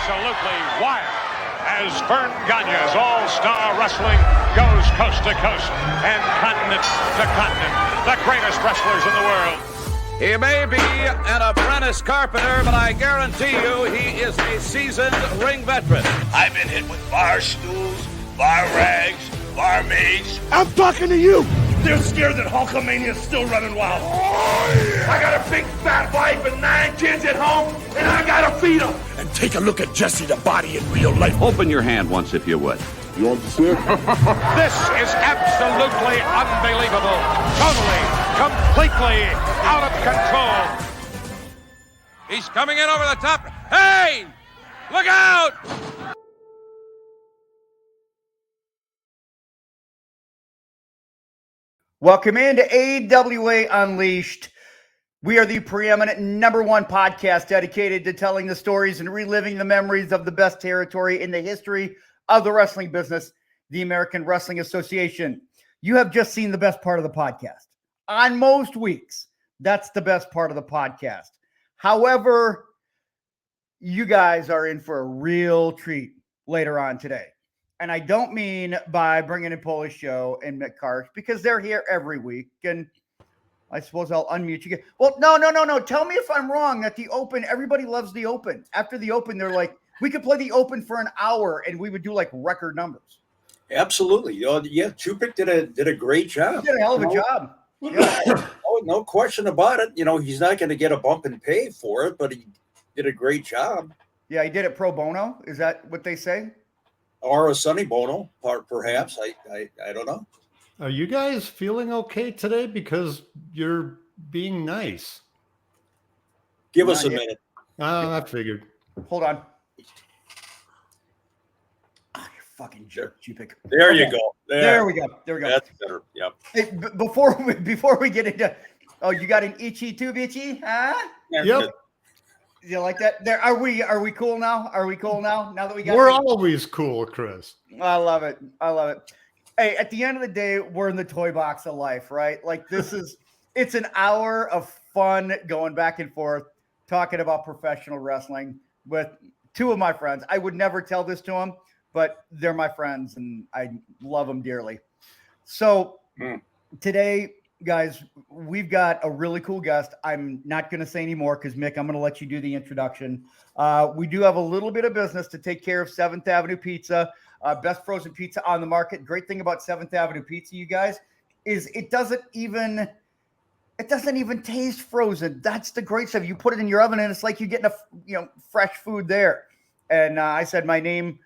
absolutely wild as Vern Gagne's All-Star Wrestling goes coast to coast and continent to continent. The greatest wrestlers in the world. He may be an apprentice carpenter, but I guarantee you he is a seasoned ring veteran. I've been hit with bar stools, bar rags, barmaids. I'm talking to you. They're scared that Hulkamania is still running wild. Oh, yeah. I got a big fat wife and 9 kids at home, and I gotta feed them. And take a look at Jesse the Body in real life. Open your hand once, if you would. You understand? This is absolutely unbelievable. Totally, completely out of control. He's coming in over the top. Hey! Look out! Welcome into AWA Unleashed. We are the preeminent #1 podcast dedicated to telling the stories and reliving the memories of the best territory in the history of the wrestling business, the American Wrestling Association. You have just seen the best part of the podcast. On most weeks, that's the best part of the podcast. However, you guys are in for a real treat later on today. And I don't mean by bringing in Polish Joe and Mick Karsh, because they're here every week. And I suppose I'll unmute you. Well, no. Tell me if I'm wrong that the Open, everybody loves the Open. After the Open, they're like, we could play the Open for an hour and we would do like record numbers. Absolutely. Yeah, Chupik did a great job. He did a hell of a job. Yeah. Oh, no question about it. He's not going to get a bump in pay for it, but he did a great job. Yeah, he did it pro bono. Is that what they say? Or a Sonny Bono, perhaps. I don't know. Are you guys feeling okay today? Because you're being nice. Give us a minute. I figured. Hold on. Oh, you fucking jerk, Chupik. There you go. There we go. That's better. Yep. Hey, before we get into, you got an itchy too bitchy, huh? Yep. You like that? There are we cool now? Are we cool now? Now that we got We're always cool, Chris. I love it. Hey, at the end of the day, we're in the toy box of life, right? Like it's an hour of fun going back and forth, talking about professional wrestling with two of my friends. I would never tell this to them, but they're my friends and I love them dearly. So today, guys, we've got a really cool guest. I'm not going to say any more because, Mick, I'm going to let you do the introduction. We do have a little bit of business to take care of. 7th Avenue Pizza, best frozen pizza on the market. Great thing about 7th Avenue Pizza, you guys, is it doesn't even taste frozen. That's the great stuff. You put it in your oven and it's like you're getting fresh food there. And I said my name,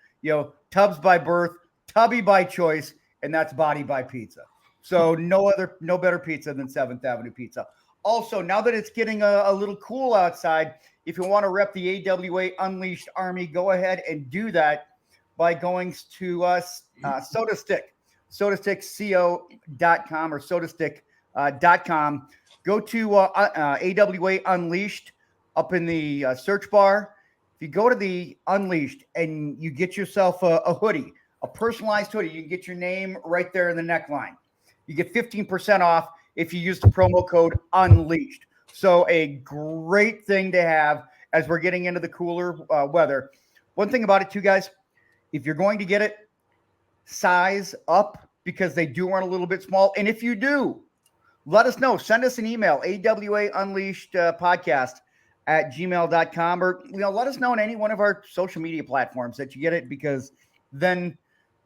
Tubbs by birth, Tubby by choice, and that's Body by Pizza. So no better pizza than 7th Avenue Pizza. Also, now that it's getting a little cool outside, if you want to rep the AWA Unleashed Army, go ahead and do that by going to SodaStick, SodaStickCO.com or SodaStick.com. Go to AWA Unleashed up in the search bar. If you go to the Unleashed and you get yourself a hoodie, a personalized hoodie, you can get your name right there in the neckline. You get 15% off if you use the promo code Unleashed. So a great thing to have as we're getting into the cooler weather. One thing about it too, guys, if you're going to get it, size up because they do run a little bit small. And if you do, let us know. Send us an email, AWA Unleashed podcast @gmail.com, or let us know on any one of our social media platforms that you get it, because then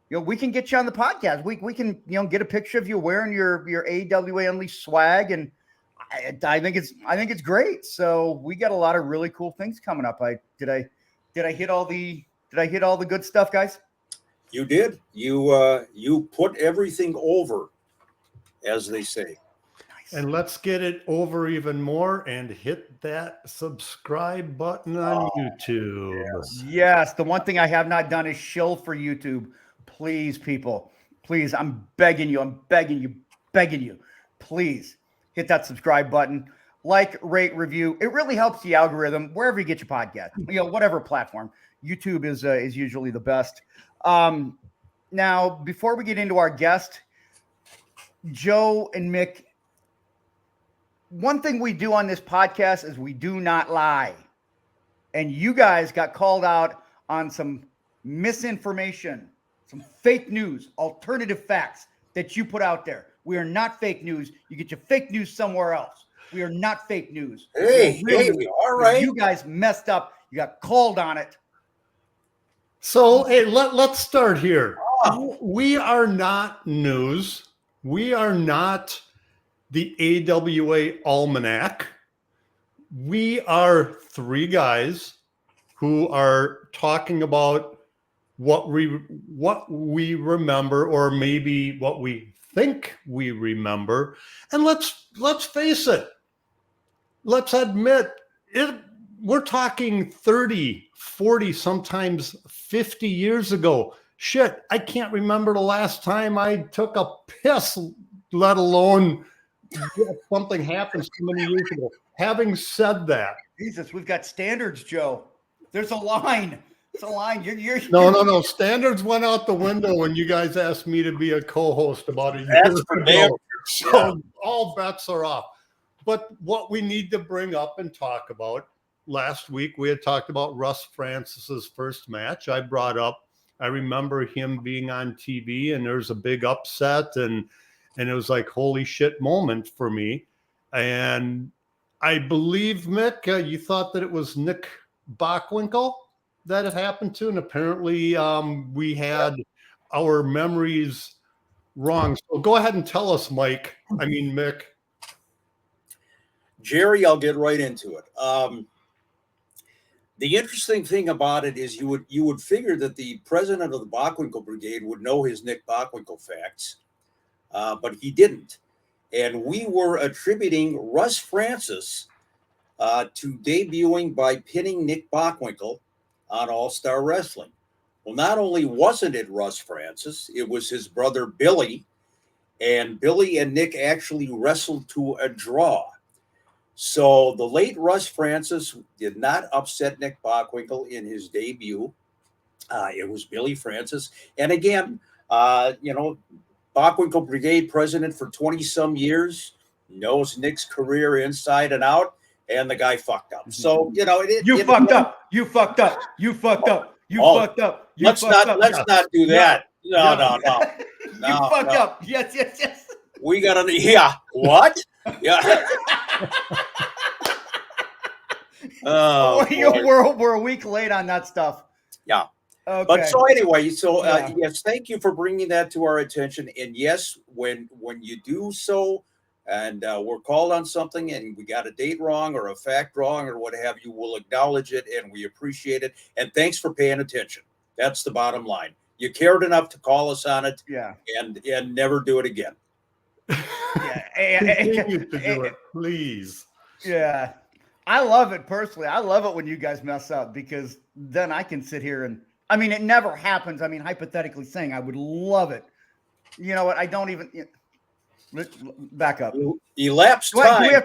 we can get you on the podcast. We can, get a picture of you wearing your AWA Unleashed swag, and I think it's great. So we got a lot of really cool things coming up. Did I hit all the good stuff, guys? You did. You put everything over, as they say. And let's get it over even more and hit that subscribe button on YouTube. Yes. The one thing I have not done is shill for YouTube. Please, people, please, I'm begging you. Please hit that subscribe button, like, rate, review. It really helps the algorithm wherever you get your podcast, whatever platform. YouTube is usually the best. Now, before we get into our guest, Joe and Mick, one thing we do on this podcast is we do not lie. And you guys got called out on some misinformation, some fake news, alternative facts that you put out there. We are not fake news. You get your fake news somewhere else. We are not fake news. Hey, all right. You guys messed up. You got called on it. So, hey, let's start here. We are not news. We are not the AWA Almanac. We are three guys who are talking about what we remember, or maybe what we think we remember. And let's face it. Let's admit it. We're talking 30, 40, sometimes 50 years ago. Shit, I can't remember the last time I took a piss, let alone something happened so many years ago. Having said that, Jesus, we've got standards, Joe. There's a line. It's a line. You're no. Standards went out the window when you guys asked me to be a co-host about a year That's for damn ago. So all bets are off. But what we need to bring up and talk about, last week we had talked about Russ Francis's first match. I brought up, I remember him being on TV and there's a big upset and it was like, holy shit moment for me. And I believe, Mick, you thought that it was Nick Bockwinkel that it happened to. And apparently we had our memories wrong. So go ahead and tell us, Mick. Jerry, I'll get right into it. The interesting thing about it is you would figure that the president of the Bockwinkel Brigade would know his Nick Bockwinkel facts, but he didn't. And we were attributing Russ Francis to debuting by pinning Nick Bockwinkel on All-Star Wrestling. Well, not only wasn't it Russ Francis, it was his brother Billy, and Billy and Nick actually wrestled to a draw. So the late Russ Francis did not upset Nick Bockwinkel in his debut. It was Billy Francis. And again, Bockwinkel Brigade president for 20-some years, knows Nick's career inside and out, and the guy fucked up. So, You fucked up. Let's not do that. No. You fucked up. Yes. We got to, yeah. What? Yeah. We're a week late on that stuff. Yeah. Okay. But so anyway, yes, thank you for bringing that to our attention. And yes, when you do so, and we're called on something and we got a date wrong or a fact wrong or what have you, we'll acknowledge it and we appreciate it. And thanks for paying attention. That's the bottom line. You cared enough to call us on it, and never do it again. Continue to do it, please. Yeah. I love it personally. I love it when you guys mess up, because then I can sit here and, it never happens. Hypothetically saying, I would love it. You know what? I don't even back up. Elapsed time,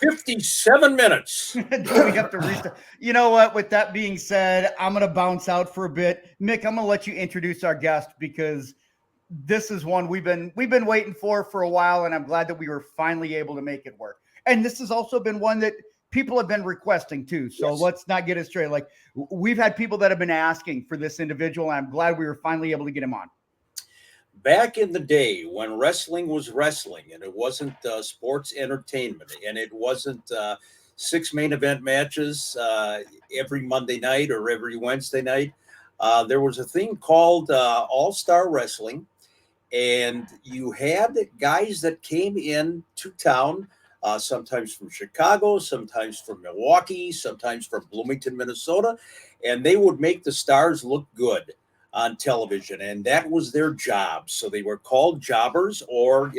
57 minutes. Do we have to restart? You know what? With that being said, I'm going to bounce out for a bit. Mick, I'm going to let you introduce our guest, because this is one we've been waiting for a while, and I'm glad that we were finally able to make it work. And this has also been one that people have been requesting too. So Let's not get it straight. Like, we've had people that have been asking for this individual, and I'm glad we were finally able to get him on. Back in the day when wrestling was wrestling and it wasn't sports entertainment and it wasn't 6 main event matches every Monday night or every Wednesday night, there was a thing called All-Star Wrestling, and you had guys that came in to town, sometimes from Chicago, sometimes from Milwaukee, sometimes from Bloomington, Minnesota, and they would make the stars look good on television, and that was their job. So they were called jobbers, or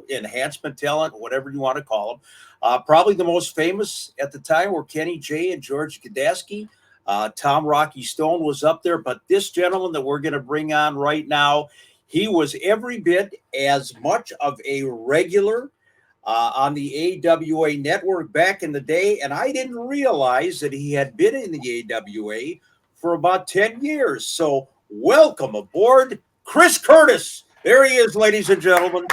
enhancement talent, whatever you want to call them. Probably the most famous at the time were Kenny J and George Gadaski. Tom Rocky Stone was up there, but this gentleman that we're going to bring on right now, he was every bit as much of a regular on the AWA network back in the day, and I didn't realize that he had been in the AWA for about 10 years. So welcome aboard, Chris Curtis. There he is, ladies and gentlemen.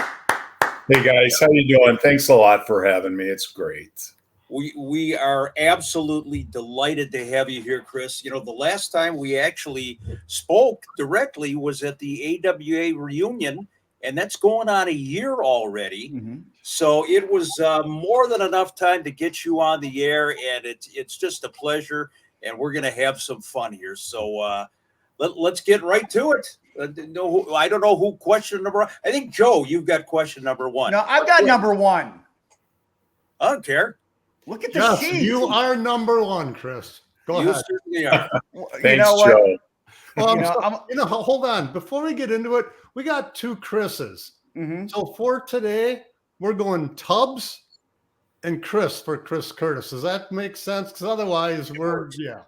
Hey guys, how you doing? Thanks a lot for having me. It's great. We are absolutely delighted to have you here, Chris. You know, the last time we actually spoke directly was at the AWA reunion, and that's going on a year already. Mm-hmm. So it was more than enough time to get you on the air, and it's just a pleasure, and we're going to have some fun here. So let's get right to it. No, I don't know who question number. I think Joe, you've got question number one. No, I've got number one. I don't care. Look at the Yes, sheet. you are number one, Chris. Go You ahead. certainly are. You Thanks, know what? Joe. Well, You know, hold on. Before we get into it, we got two Chris's. Mhm. So for today, we're going Tubbs and Chris for Chris Curtis. Does that make sense? Because otherwise, yeah.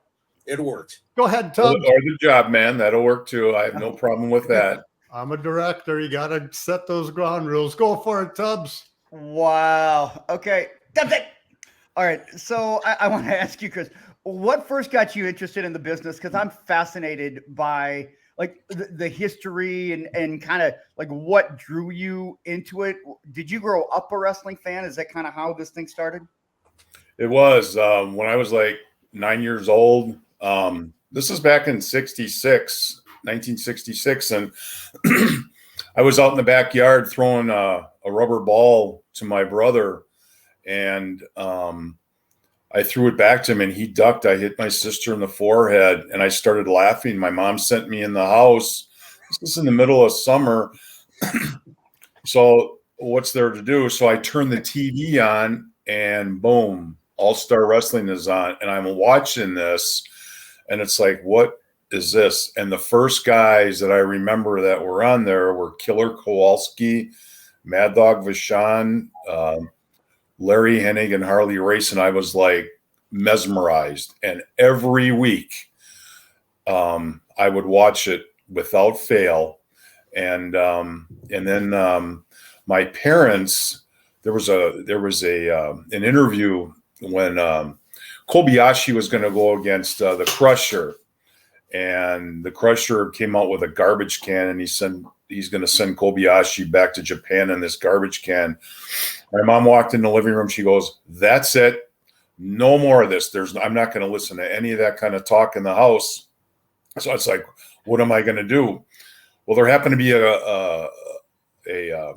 It worked. Go ahead, Or Tubbs. the job, man. That'll work too. I have no problem with that. I'm a director. You got to set those ground rules. Go for it, Tubbs. Wow. Okay. That's it. All right. So I want to ask you, Chris, what first got you interested in the business? Because I'm fascinated by like the history and kind of like what drew you into it. Did you grow up a wrestling fan? Is that kind of how this thing started? It was when I was like 9 years old. This is back in 1966. And I was out in the backyard throwing a rubber ball to my brother. And I threw it back to him and he ducked. I hit my sister in the forehead and I started laughing. My mom sent me in the house. This is in the middle of summer. So what's there to do? So I turned the TV on and boom, All Star Wrestling is on. And I'm watching this and it's like, what is this? And the first guys that I remember that were on there were Killer Kowalski, Mad Dog Vachon, Larry Hennig, and Harley Race, and I was like mesmerized. And every week, I would watch it without fail. And then my parents, there was an interview when Kobayashi was going to go against the Crusher, and the Crusher came out with a garbage can, and he's going to send Kobayashi back to Japan in this garbage can. My mom walked in the living room. She goes, "That's it. No more of this. I'm not going to listen to any of that kind of talk in the house." So it's like, what am I going to do? Well, there happened to be a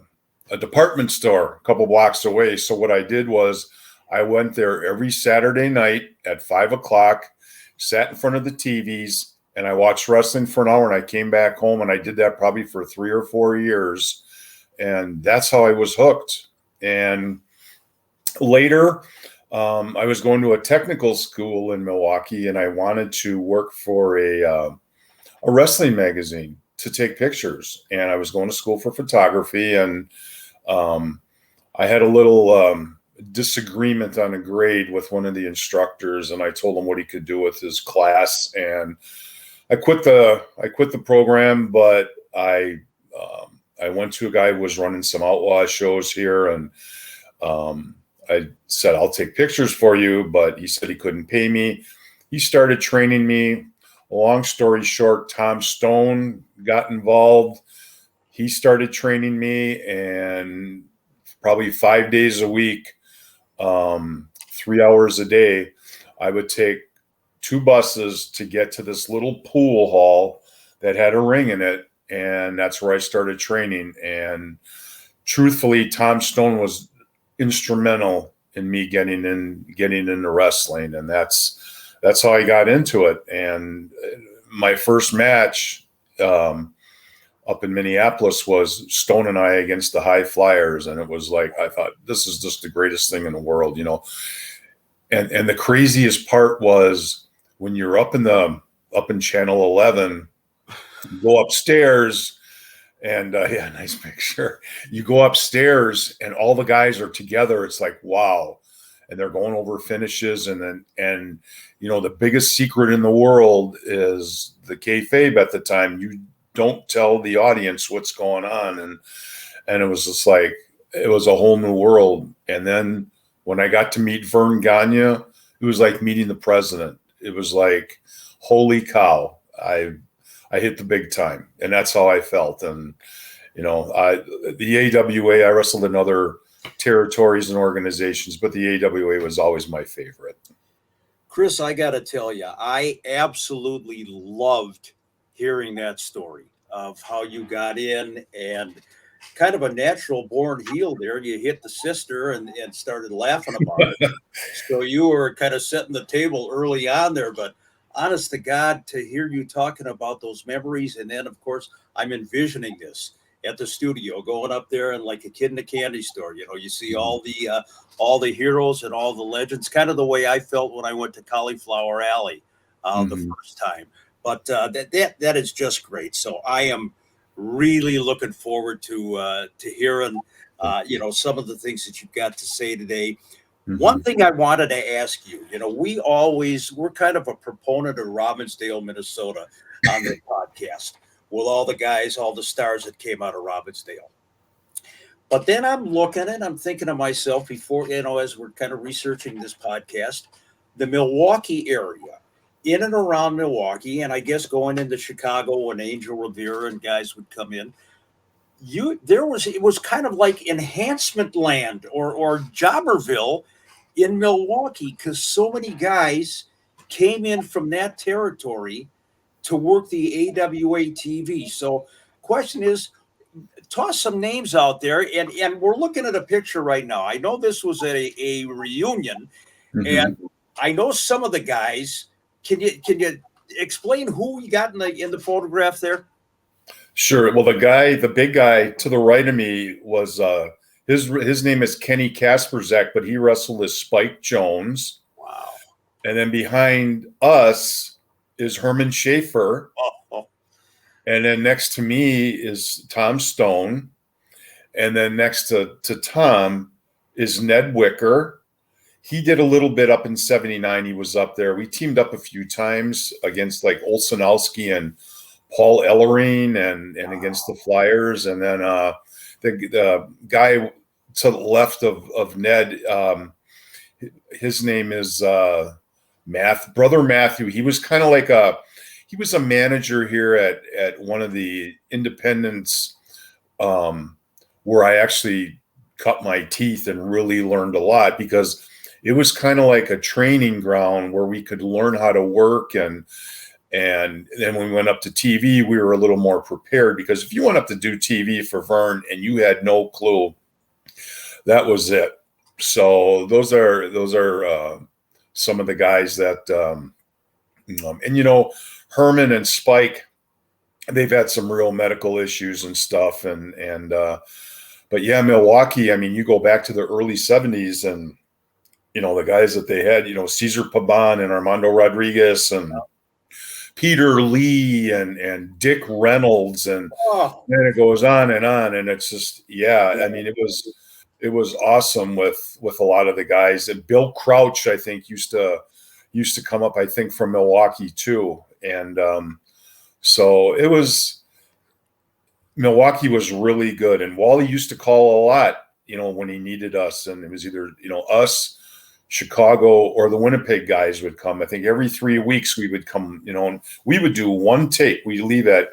department store a couple blocks away. So what I did was I went there every Saturday night at 5:00, sat in front of the TVs, and I watched wrestling for an hour, and I came back home, and I did that probably for 3 or 4 years. And that's how I was hooked. And later, I was going to a technical school in Milwaukee, and I wanted to work for a wrestling magazine to take pictures. And I was going to school for photography, and I had a little disagreement on a grade with one of the instructors, and I told him what he could do with his class, and I quit the program. But I went to a guy who was running some outlaw shows here, and I said, "I'll take pictures for you," but he said he couldn't pay me. He started training me. Long story short, Tom Stone got involved. He started training me, and probably 5 days a week, 3 hours a day, I would take 2 buses to get to this little pool hall that had a ring in it. And that's where I started training. And truthfully, Tom Stone was instrumental in me getting into wrestling. And that's how I got into it. And my first match up in Minneapolis was Stone and I against the High Flyers. And it was like, I thought, this is just the greatest thing in the world, you know. And the craziest part was when you're up in Channel 11, you go upstairs and yeah, nice picture. You go upstairs and all the guys are together. It's like, wow. And they're going over finishes. And you know, the biggest secret in the world is the kayfabe at the time. You don't tell the audience what's going on. And it was just like, it was a whole new world. And then when I got to meet Vern Gagne, it was like meeting the president. It was like, holy cow, I hit the big time. And that's how I felt. And, you know, the AWA, I wrestled in other territories and organizations, but the AWA was always my favorite. Chris, I got to tell you, I absolutely loved hearing that story of how you got in, and kind of a natural born heel there. You hit the sister and started laughing about it. So you were kind of setting the table early on there, but honest to God, to hear you talking about those memories. And then of course I'm envisioning this at the studio, going up there and like a kid in a candy store, you see all the heroes and all the legends, kind of the way I felt when I went to Cauliflower Alley the first time. But that is just great. So I am really looking forward to hearing, some of the things that you've got to say today. One thing I wanted to ask you, we're kind of a proponent of Robbinsdale, Minnesota on the podcast with all the guys, all the stars that came out of Robbinsdale. But then I'm looking and I'm thinking to myself before, as we're kind of researching this podcast, the Milwaukee area, in and around Milwaukee, and I guess going into Chicago when Angel Rivera and guys would come in, it was kind of like enhancement land or Jobberville in Milwaukee, because so many guys came in from that territory to work the AWA TV. So question is, toss some names out there, and we're looking at a picture right now. I know this was a reunion, and I know some of the guys. Can you explain who you got in the photograph there? Sure. Well, the big guy to the right of me was his name is Kenny Kasperzak, but he wrestled as Spike Jones. Wow. And then behind us is Herman Schaefer. Oh. And then next to me is Tom Stone. And then next to Tom is Ned Wicker. He did a little bit up in 79. He was up there. We teamed up a few times against like Olsenowski and Paul Ellering and against the Flyers. And then the guy to the left of Ned, his name is Brother Matthew. He was kind of like he was a manager here at one of the independents where I actually cut my teeth and really learned a lot, because it was kind of like a training ground where we could learn how to work. And then when we went up to TV, we were a little more prepared, because if you went up to do TV for Vern and you had no clue, that was it. So those are some of the guys that, and Herman and Spike, they've had some real medical issues and stuff. But yeah, Milwaukee, I mean, you go back to the early 70s and, the guys that they had, Cesar Pabon and Armando Rodriguez and Peter Lee and Dick Reynolds, and then it goes on. And it's just, I mean, it was awesome with a lot of the guys. And Bill Crouch, I think, used to come up, I think, from Milwaukee too. And so Milwaukee was really good. And Wally used to call a lot, when he needed us. And it was either, us, Chicago, or the Winnipeg guys would come. I think every 3 weeks we would come, and we would do one tape. We leave at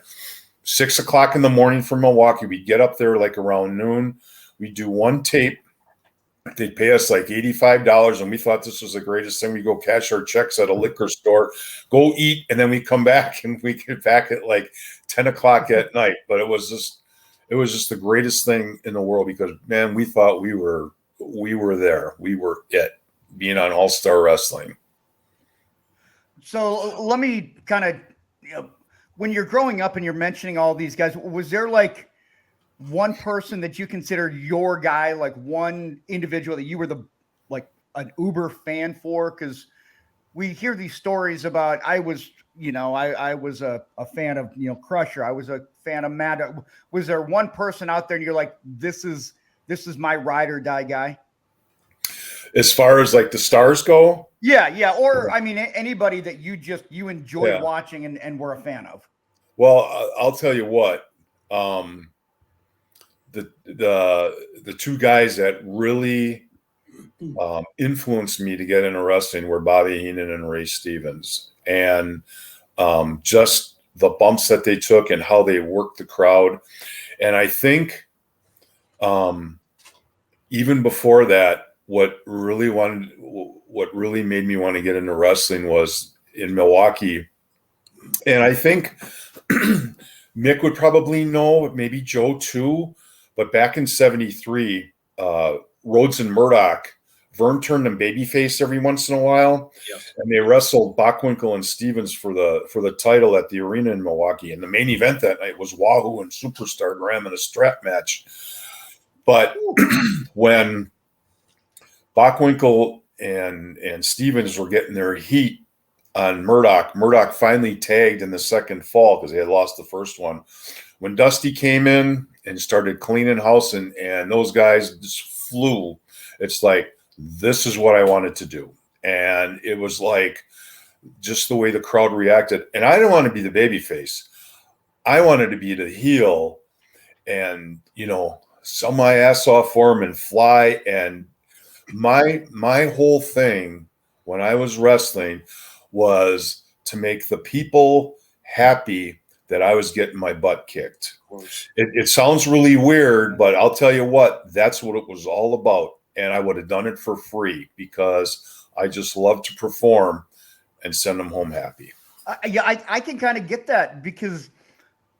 6 o'clock in the morning from Milwaukee. We'd get up there like around noon. We'd do one tape. They'd pay us like $85, and we thought this was the greatest thing. We go cash our checks at a liquor store, go eat, and then we come back, and we get back at like 10 o'clock at night. But it was just the greatest thing in the world, because man, we thought we were there. We were it, being on All Star Wrestling. So let me kind of, when you're growing up and you're mentioning all these guys, was there like one person that you consider your guy, like one individual that you were an uber fan for? Because we hear these stories about, I was a fan of, Crusher. I was a fan of Matt. Was there one person out there and you're like, this is my ride or die guy? As far as like the stars go? Yeah. Or, I mean, anybody that you enjoyed watching and were a fan of. Well, I'll tell you what, the two guys that really influenced me to get into wrestling were Bobby Heenan and Ray Stevens. And just the bumps that they took and how they worked the crowd. And I think, even before that, what really made me want to get into wrestling was in Milwaukee. And I think Mick would probably know, maybe Joe too, but back in 73, Rhodes and Murdoch, Vern turned them babyface every once in a while, and they wrestled Bockwinkel and Stevens for the title at the arena in Milwaukee. And the main event that night was Wahoo and Superstar Graham in a strap match. But when Bockwinkel and Stevens were getting their heat on Murdoch finally tagged in the second fall because they had lost the first one. When Dusty came in and started cleaning house and those guys just flew, it's like, this is what I wanted to do. And it was like just the way the crowd reacted. And I didn't want to be the baby face. I wanted to be the heel and, sell my ass off for him and fly. And my whole thing when I was wrestling was to make the people happy that I was getting my butt kicked. It sounds really weird, but I'll tell you what, that's what it was all about. And I would have done it for free because I just love to perform and send them home happy. I can kind of get that because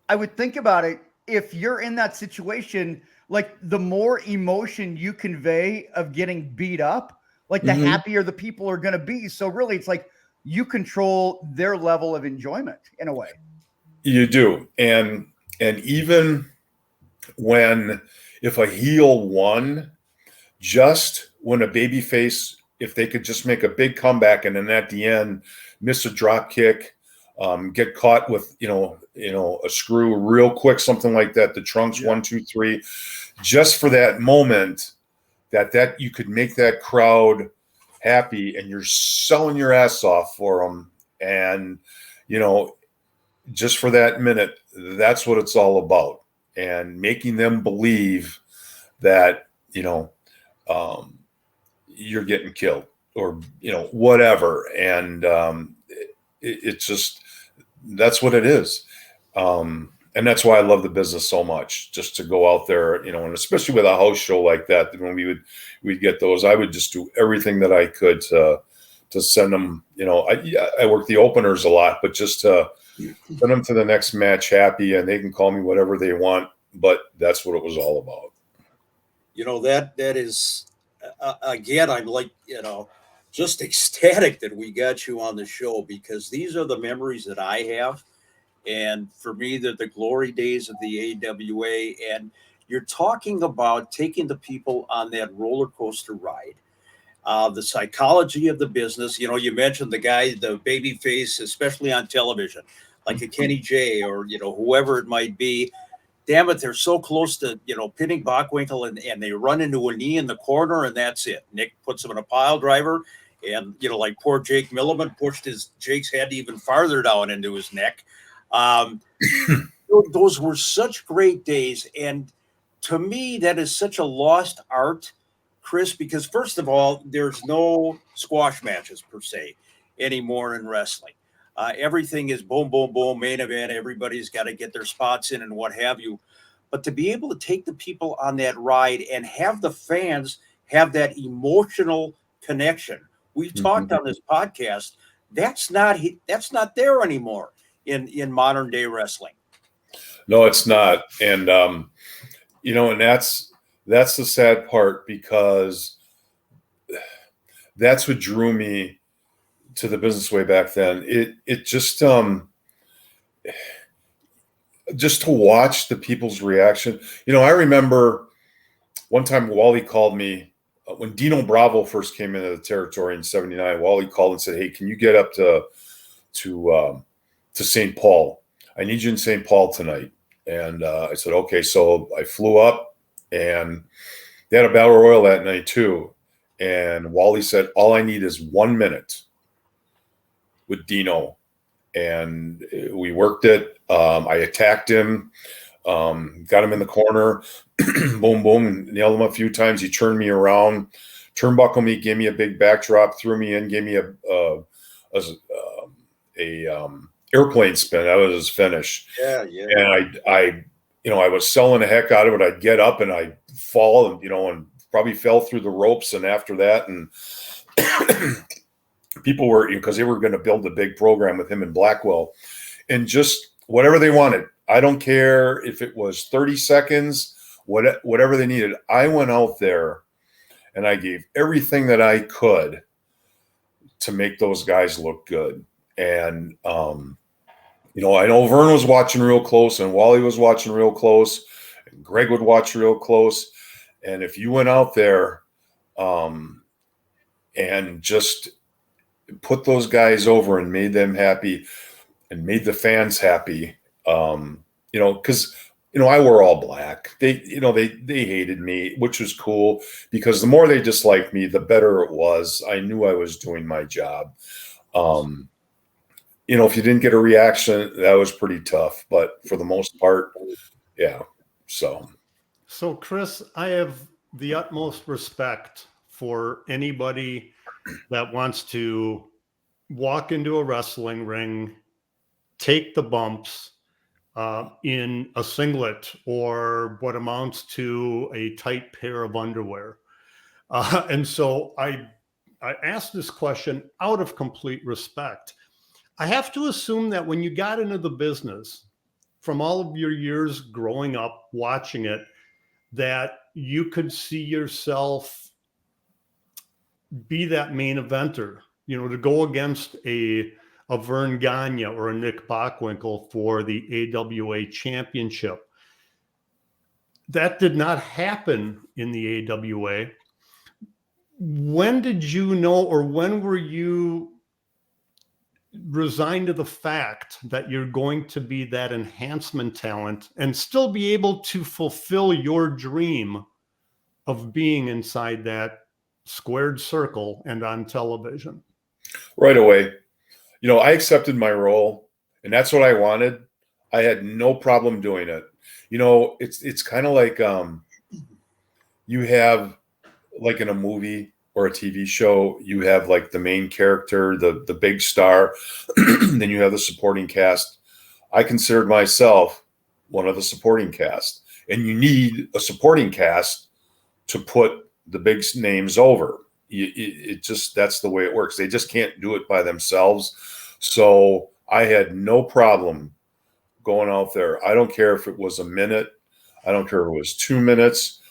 I would think about it. If you're in that situation, like the more emotion you convey of getting beat up, like the happier the people are going to be. So really it's like you control their level of enjoyment in a way. You do. And even if a heel won, just when a babyface, if they could just make a big comeback and then at the end miss a drop kick, get caught with a screw real quick, something like that, the trunks 1, 2, 3, just for that moment that you could make that crowd happy and you're selling your ass off for them, and just for that minute, that's what it's all about, and making them believe that you're getting killed or whatever, and it's just that's what it is, and that's why I love the business so much. Just to go out there, and especially with a house show like that, when we'd get those, I would just do everything that I could to send them. I work the openers a lot, but just to send them to the next match happy, and they can call me whatever they want. But that's what it was all about. That is, again, I'm like, just ecstatic that we got you on the show because these are the memories that I have. And for me, they're the glory days of the AWA. And you're talking about taking the people on that roller coaster ride, the psychology of the business. You mentioned the guy, the baby face, especially on television, like a Kenny J or, whoever it might be. Damn it, they're so close to, pinning Bockwinkel and they run into a knee in the corner and that's it. Nick puts him in a pile driver and, like poor Jake Milliman pushed Jake's head even farther down into his neck. Those were such great days. And to me, that is such a lost art, Chris, because first of all, there's no squash matches per se anymore in wrestling. Everything is boom, boom, boom, main event. Everybody's got to get their spots in and what have you. But to be able to take the people on that ride and have the fans have that emotional connection. We've talked on this podcast. That's not there anymore in modern day wrestling. No, it's not. And, and that's the sad part because that's what drew me to the business way back then. It just to watch the people's reaction. I remember one time Wally called me when Dino Bravo first came into the territory in '79. Wally called and said, "Hey, can you get up to St. Paul? I need you in St. Paul tonight." And I said, "Okay." So I flew up, and they had a battle royal that night too. And Wally said, "All I need is 1 minute with Dino," and we worked it. I attacked him, got him in the corner, boom, boom, nailed him a few times. He turned me around, turnbuckle me, gave me a big backdrop, threw me in, gave me a airplane spin. That was his finish. Yeah. And I was selling the heck out of it. I'd get up and I'd fall and probably fell through the ropes. And after that, and people were, because they were going to build a big program with him in Blackwell, and just whatever they wanted. I don't care if it was 30 seconds, whatever they needed. I went out there and I gave everything that I could to make those guys look good. And, you know, I know Vern was watching real close, and Wally was watching real close, and Greg would watch real close. And if you went out there and just put those guys over and made them happy and made the fans happy, you know, because, you know, I wore all black. They hated me, which was cool, because the more they disliked me, the better it was. I knew I was doing my job. You know, if you didn't get a reaction, that was pretty tough. But for the most part, yeah. So Chris, I have the utmost respect for anybody that wants to walk into a wrestling ring, take the bumps in a singlet or what amounts to a tight pair of underwear. And so I asked this question out of complete respect. I have to assume that when you got into the business, from all of your years growing up, watching it, that you could see yourself be that main eventer, you know, to go against a Vern Gagne or a Nick Bockwinkel for the AWA championship. That did not happen in the AWA. When did you know, or when were you resigned to the fact that you're going to be that enhancement talent and still be able to fulfill your dream of being inside that squared circle and on television? Right away. You know, I accepted my role, and that's what I wanted. I had no problem doing it. You know, it's kind of like you have, like in a movie or a TV show, you have like the main character, the big star, then you have the supporting cast. I considered myself one of the supporting cast, and you need a supporting cast to put the big names over. It just, that's the way it works. They just can't do it by themselves. So I had no problem going out there. I don't care if it was a minute. I don't care if it was 2 minutes.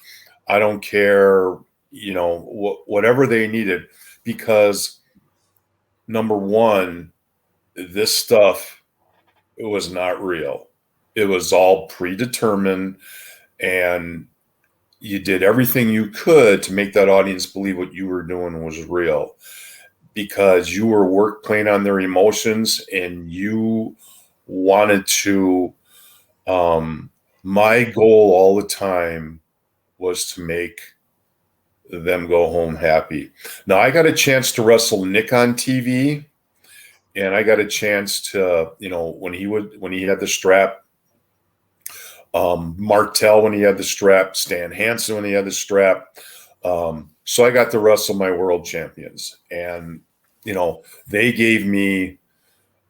I don't care, you know, whatever they needed, because number one, this stuff, it was not real. It was all predetermined, and you did everything you could to make that audience believe what you were doing was real, because you were playing on their emotions, and you wanted to, my goal all the time was to make them go home happy. Now, I got a chance to wrestle Nick on TV, and I got a chance to, you know, when he had the strap, Martel when he had the strap, Stan Hansen when he had the strap. So I got to wrestle my world champions, and, you know, they gave me,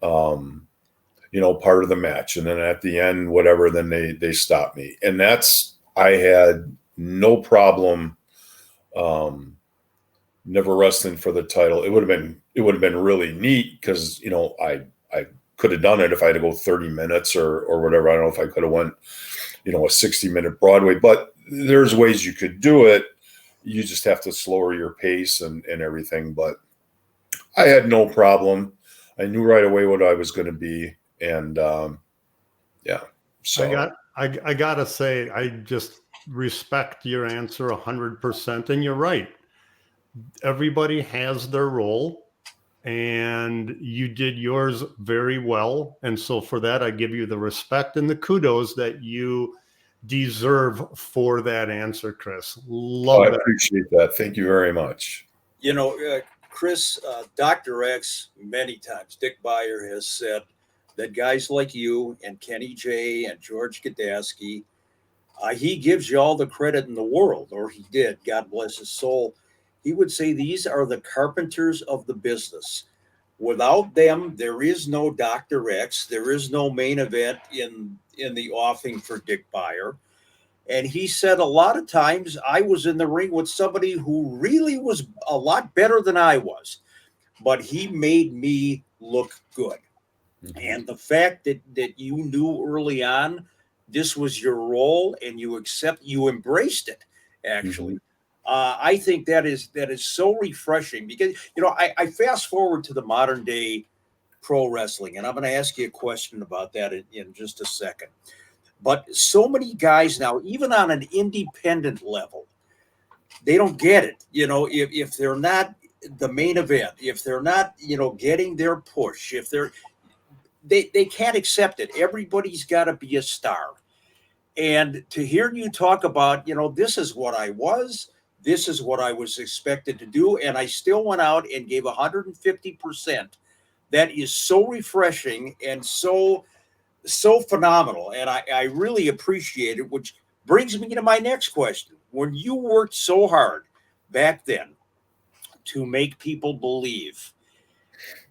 you know, part of the match. And then at the end, whatever, then they stopped me. And I had no problem never wrestling for the title. It would have been really neat, because, you know, I could have done it if I had to go 30 minutes or whatever. I don't know if I could have went, you know, a 60-minute Broadway, but there's ways you could do it. You just have to slower your pace and everything. But I had no problem. I knew right away what I was going to be. And yeah, so I gotta say, I just respect your answer 100%. And you're right. Everybody has their role, and you did yours very well. And so for that, I give you the respect and the kudos that you deserve for that answer, Chris. Love it. I appreciate that. Thank you very much. You know, Chris, Dr. X, many times, Dick Beyer has said that guys like you and Kenny J and George Gadasky, he gives you all the credit in the world, or he did, God bless his soul. He would say these are the carpenters of the business. Without them, there is no Dr. X. There is no main event in the offing for Dick Beyer. And he said a lot of times I was in the ring with somebody who really was a lot better than I was, but he made me look good. And the fact that you knew early on this was your role and you embraced it, actually. I think that is so refreshing because, I fast forward to the modern day pro wrestling, and I'm going to ask you a question about that in just a second. But so many guys now, even on an independent level, they don't get it. If they're not the main event, if they're not, getting their push, if they can't accept it. Everybody's got to be a star. And to hear you talk about, this is what I was, this is what I was expected to do, and I still went out and gave 150%. That is so refreshing and so phenomenal. And I really appreciate it, which brings me to my next question. When you worked so hard back then to make people believe,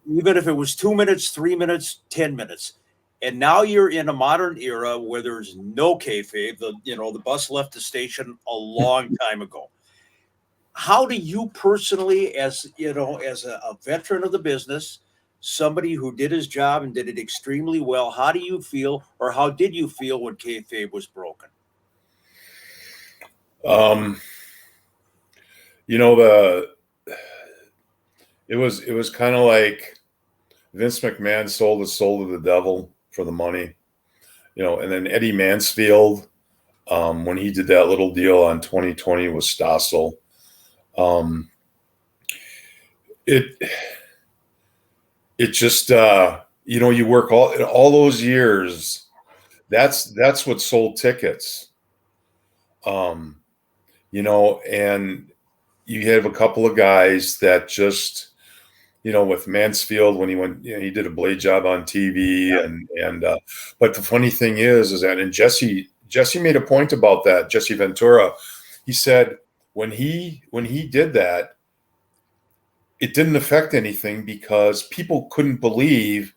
even if it was 2 minutes, 3 minutes, 10 minutes, and now you're in a modern era where there's no kayfabe, the bus left the station a long time ago. How do you personally, as a veteran of the business, somebody who did his job and did it extremely well, how do you feel, or how did you feel when kayfabe was broken? It was kind of like Vince McMahon sold his soul to the devil for the money, and then Eddie Mansfield, when he did that little deal on 2020 with Stossel, it just, you work all those years. That's what sold tickets. And you have a couple of guys that just, with Mansfield, when he went, he did a blade job on TV, but the funny thing is that, and Jesse made a point about that, Jesse Ventura. He said when he did that, it didn't affect anything because people couldn't believe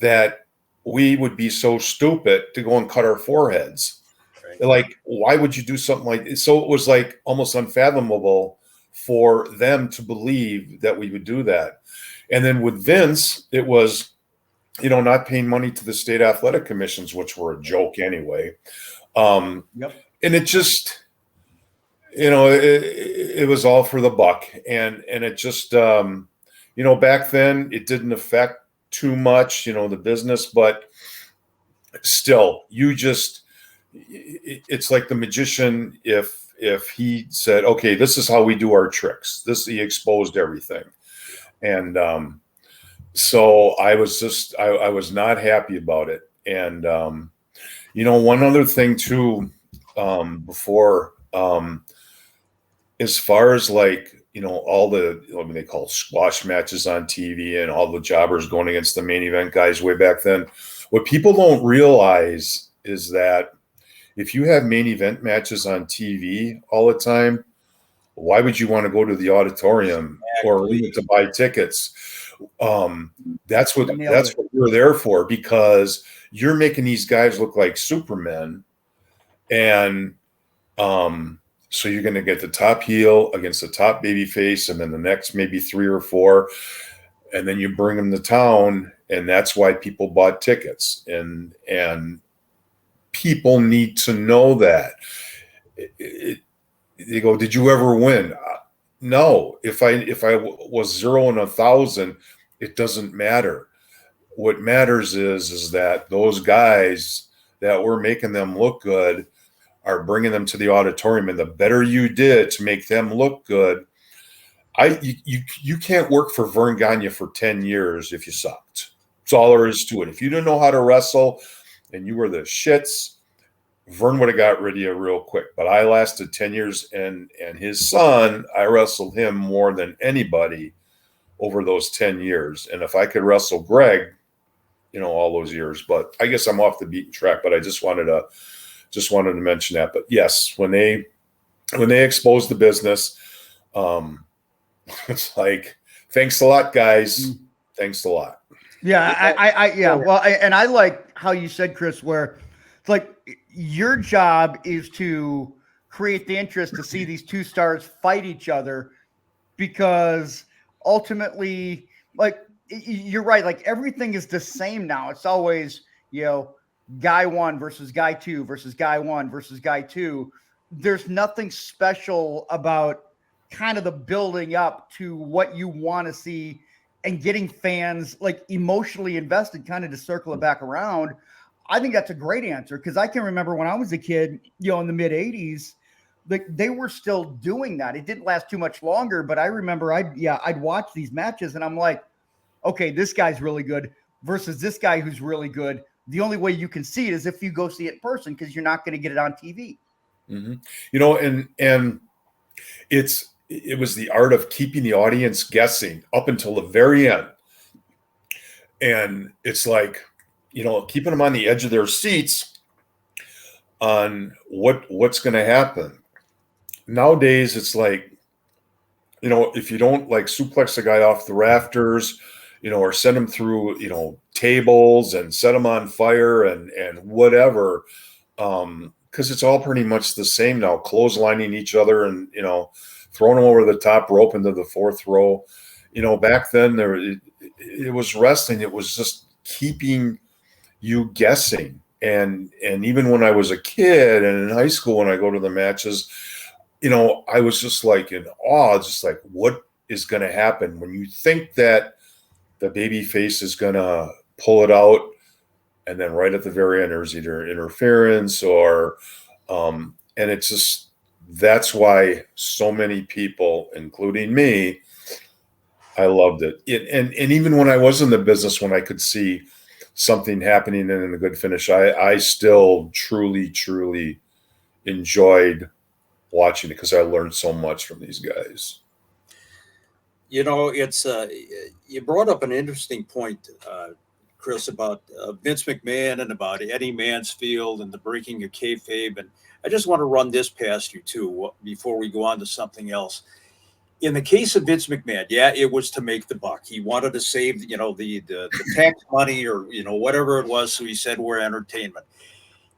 that we would be so stupid to go and cut our foreheads. Right. Like, why would you do something like this? So it was like almost unfathomable for them to believe that we would do that. And then with Vince, it was, not paying money to the state athletic commissions, which were a joke anyway. And it just, it was all for the buck. And it just, back then it didn't affect too much, the business, but still, it's like the magician. If he said, okay, this is how we do our tricks, he exposed everything. And so I was I was not happy about it. And, one other thing too, before, as far as like, all the, they call squash matches on TV and all the jobbers going against the main event guys way back then, what people don't realize is that if you have main event matches on TV all the time, why would you want to go to the auditorium or to buy tickets? That's what we're there for, because you're making these guys look like Supermen. And so you're going to get the top heel against the top baby face, and then the next maybe 3 or 4, and then you bring them to town, and that's why people bought tickets. And people need to know that. They go, did you ever win? No. If I was 0 and 1,000, it doesn't matter. What matters is that those guys that were making them look good are bringing them to the auditorium, and the better you did to make them look good. You can't work for Vern Gagne for 10 years if you sucked. That's all there is to it. If you didn't know how to wrestle and you were the shits, Vern would have got rid of you real quick. But I lasted 10 years, and his son, I wrestled him more than anybody over those 10 years. And if I could wrestle Greg, all those years, but I guess I'm off the beaten track, but I just wanted to mention that. But yes, when they exposed the business, it's like, thanks a lot, guys. Thanks a lot. Yeah, I Well, and I like how you said, Chris, where it's like your job is to create the interest to see these two stars fight each other, because ultimately, like you're right, like everything is the same now. It's always, guy one versus guy two versus guy one versus guy two. There's nothing special about kind of the building up to what you want to see and getting fans like emotionally invested, kind of to circle it back around. I think that's a great answer, because I can remember when I was a kid, in the mid 80s, like they were still doing that. It didn't last too much longer, but I remember I'd watch these matches and I'm like, okay, this guy's really good versus this guy who's really good. The only way you can see it is if you go see it in person, because you're not going to get it on TV. Mm-hmm. And it was the art of keeping the audience guessing up until the very end. And it's like, keeping them on the edge of their seats on what's going to happen. Nowadays, it's like, if you don't like suplex a guy off the rafters, or send them through, tables and set them on fire and whatever, because it's all pretty much the same now, clotheslining each other and, throwing them over the top rope into the fourth row. Back then it was wrestling. It was just keeping you guessing. And even when I was a kid and in high school, when I go to the matches, I was just like in awe, just like, what is going to happen when you think that the baby face is going to pull it out, and then right at the very end, there's either interference or, and it's just, that's why so many people, including me, I loved it. And even when I was in the business, when I could see something happening and in a good finish, I still truly enjoyed watching it, because I learned so much from these guys. It's you brought up an interesting point, Chris, about Vince McMahon and about Eddie Mansfield and the breaking of kayfabe. And I just want to run this past you too before we go on to something else. In the case of Vince McMahon, it was to make the buck. He wanted to save, the tax money or, whatever it was. So he said, we're entertainment.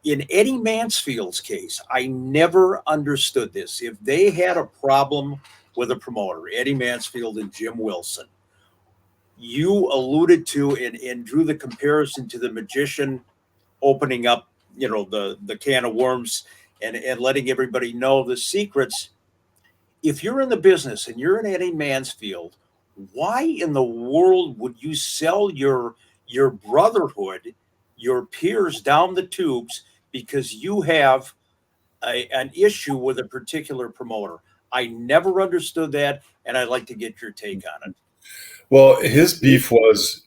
In Eddie Mansfield's case, I never understood this. If they had a problem with a promoter, Eddie Mansfield and Jim Wilson, you alluded to and drew the comparison to the magician opening up, the can of worms and letting everybody know the secrets. If you're in the business and you're an Eddie Mansfield, why in the world would you sell your brotherhood, your peers down the tubes, because you have an issue with a particular promoter? I never understood that, and I'd like to get your take on it. Well, his beef was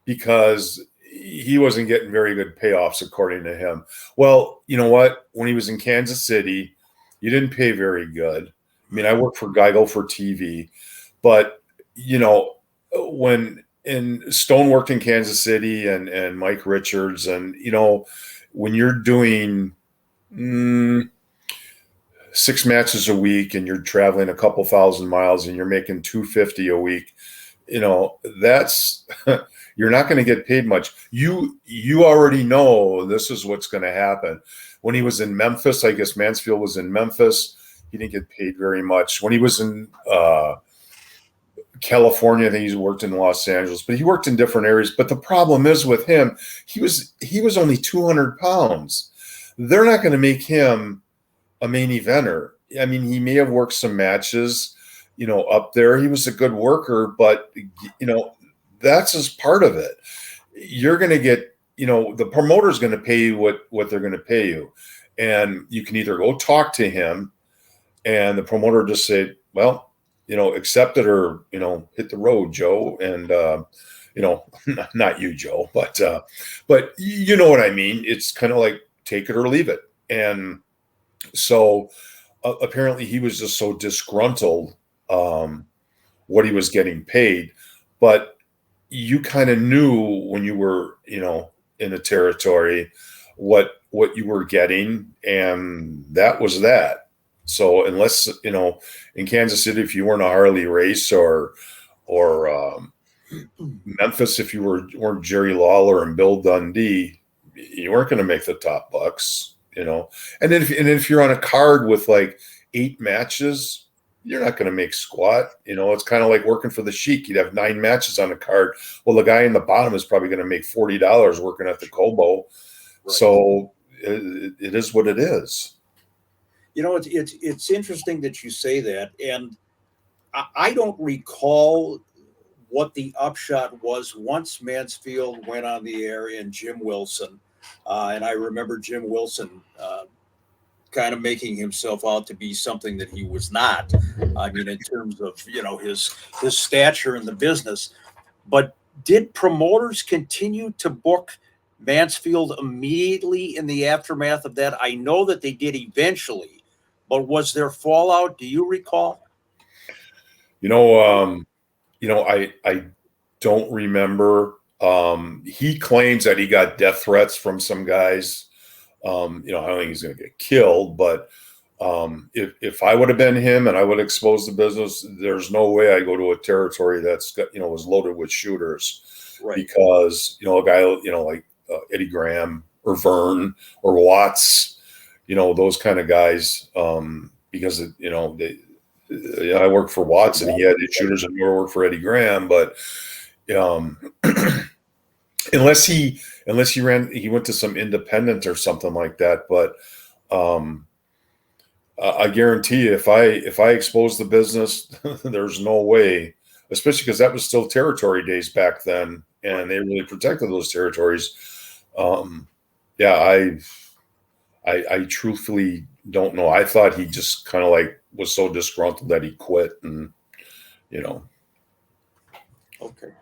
because he wasn't getting very good payoffs, according to him. Well, you know what? When he was in Kansas City, you didn't pay very good. I mean, I worked for Geigel for TV, but, when Stone worked in Kansas City and Mike Richards, and, when you're doing 6 matches a week and you're traveling a couple thousand miles and you're making $250 a week, that's you're not going to get paid much. You already know this is what's going to happen. When he was in Memphis, I guess Mansfield was in Memphis, he didn't get paid very much. When he was in California, I think he's worked in Los Angeles, but he worked in different areas. But the problem is with him, he was only 200 pounds. They're not going to make him a main eventer. I mean, he may have worked some matches, up there. He was a good worker, but, that's just part of it. You're going to get, the promoter's going to pay you what they're going to pay you. And you can either go talk to him and the promoter just say, well, accept it or, hit the road, Joe. And, not you, Joe, but you know what I mean? It's kind of like take it or leave it. And so apparently he was just so disgruntled what he was getting paid, but you kind of knew when you were, in the territory, what you were getting, and that was that. So unless, in Kansas City, if you weren't a Harley Race or Memphis, if you weren't Jerry Lawler and Bill Dundee, you weren't going to make the top bucks, you know. And then if you're on a card with like 8 matches, you're not going to make squat. You know, it's kind of like working for the Sheik. You'd have 9 matches on a card. Well, the guy in the bottom is probably going to make $40 working at the Kobo. Right. So it is what it is. You know, it's interesting that you say that, and I don't recall what the upshot was once Mansfield went on the air and Jim Wilson, and I remember Jim Wilson kind of making himself out to be something that he was not. I mean, in terms of, you know, his stature in the business. But did promoters continue to book Mansfield immediately in the aftermath of that? I know that they did eventually, but was there fallout? Do you recall? I don't remember. He claims that he got death threats from some guys. I don't think he's going to get killed, but if I would have been him and I would expose the business, there's no way I go to a territory that's got, was loaded with shooters, right? Because, a guy, like Eddie Graham or Vern or Watts, those kind of guys, because, I worked for Watts and he had shooters and never worked for Eddie Graham, but unless he went to some independent or something like that. But I guarantee you, if I expose the business, there's no way, especially because that was still territory days back then, and they really protected those territories. I truthfully don't know. I thought he just kind of like was so disgruntled that he quit, and Okay.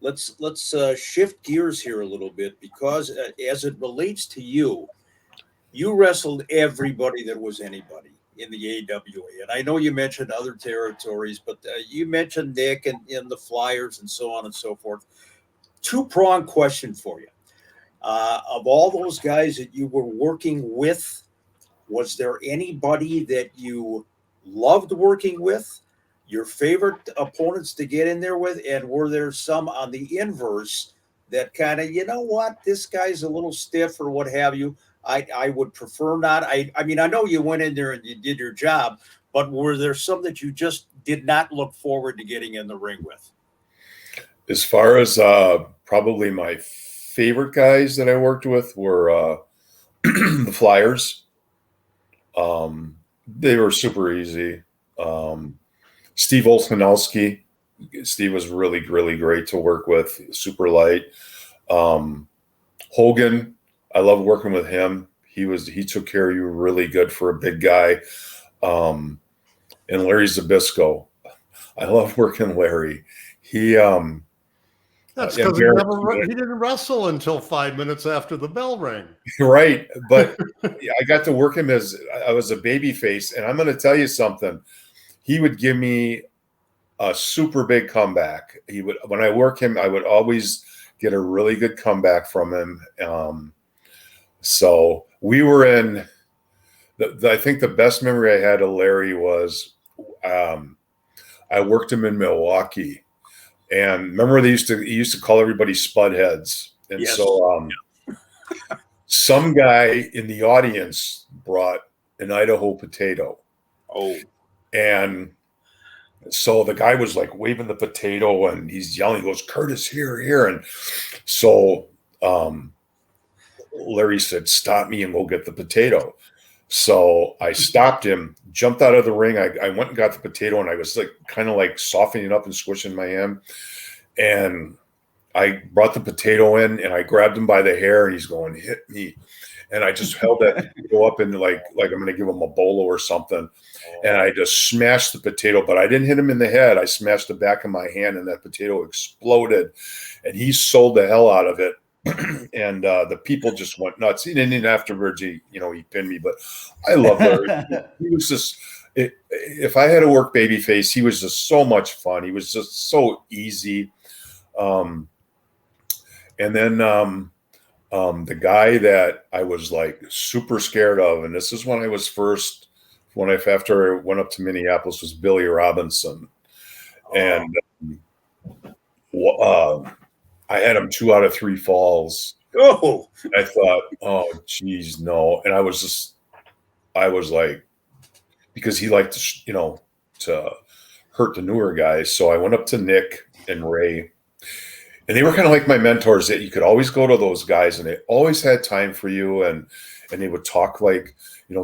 Let's shift gears here a little bit, because as it relates to you wrestled everybody that was anybody in the AWA. And I know you mentioned other territories, but you mentioned Nick and the Flyers and so on and so forth. 2-pronged question for you. Of all those guys that you were working with, was there anybody that you loved working with, your favorite opponents to get in there with, and were there some on the inverse that kind of, this guy's a little stiff or what have you? I would prefer not. I mean, I know you went in there and you did your job, but were there some that you just did not look forward to getting in the ring with? As far as probably my favorite guys that I worked with were the Flyers. They were super easy. Steve Olszanowski. Steve was really, really great to work with. Super light. Hogan, I love working with him. He took care of you really good for a big guy. And Larry Zbyszko. I love working with Larry. That's because he didn't wrestle until 5 minutes after the bell rang. Right. But I got to work him as I was a baby face. And I'm going to tell you something. He would give me a super big comeback. When I work him, I would always get a really good comeback from him. So we were in I think the best memory I had of Larry was I worked him in Milwaukee. And remember, he used to call everybody Spudheads. And yes. So some guy in the audience brought an Idaho potato. Oh. And so the guy was like waving the potato and he's yelling, he goes, "Curtis, here." And so Larry said, "Stop me and go get the potato." So I stopped him, jumped out of the ring. I went and got the potato, and I was like kind of like softening it up and squishing my hand. And I brought the potato in and I grabbed him by the hair and he's going, "Hit me." And I just held that potato up and like I'm going to give him a bolo or something. And I just smashed the potato, but I didn't hit him in the head. I smashed the back of my hand and that potato exploded, and he sold the hell out of it. And the people just went nuts. And then afterwards, he pinned me, but I love Larry. He was just, if I had to work babyface, he was just so much fun. He was just so easy. And then the guy that I was like super scared of, and this is when I was after I went up to Minneapolis, was Billy Robinson. And I had him 2 out of 3 falls. Oh, I thought, oh, geez, no. And I was like, because he liked to, to hurt the newer guys. So I went up to Nick and Ray, and they were kind of like my mentors. That you could always go to those guys, and they always had time for you, and they would talk like,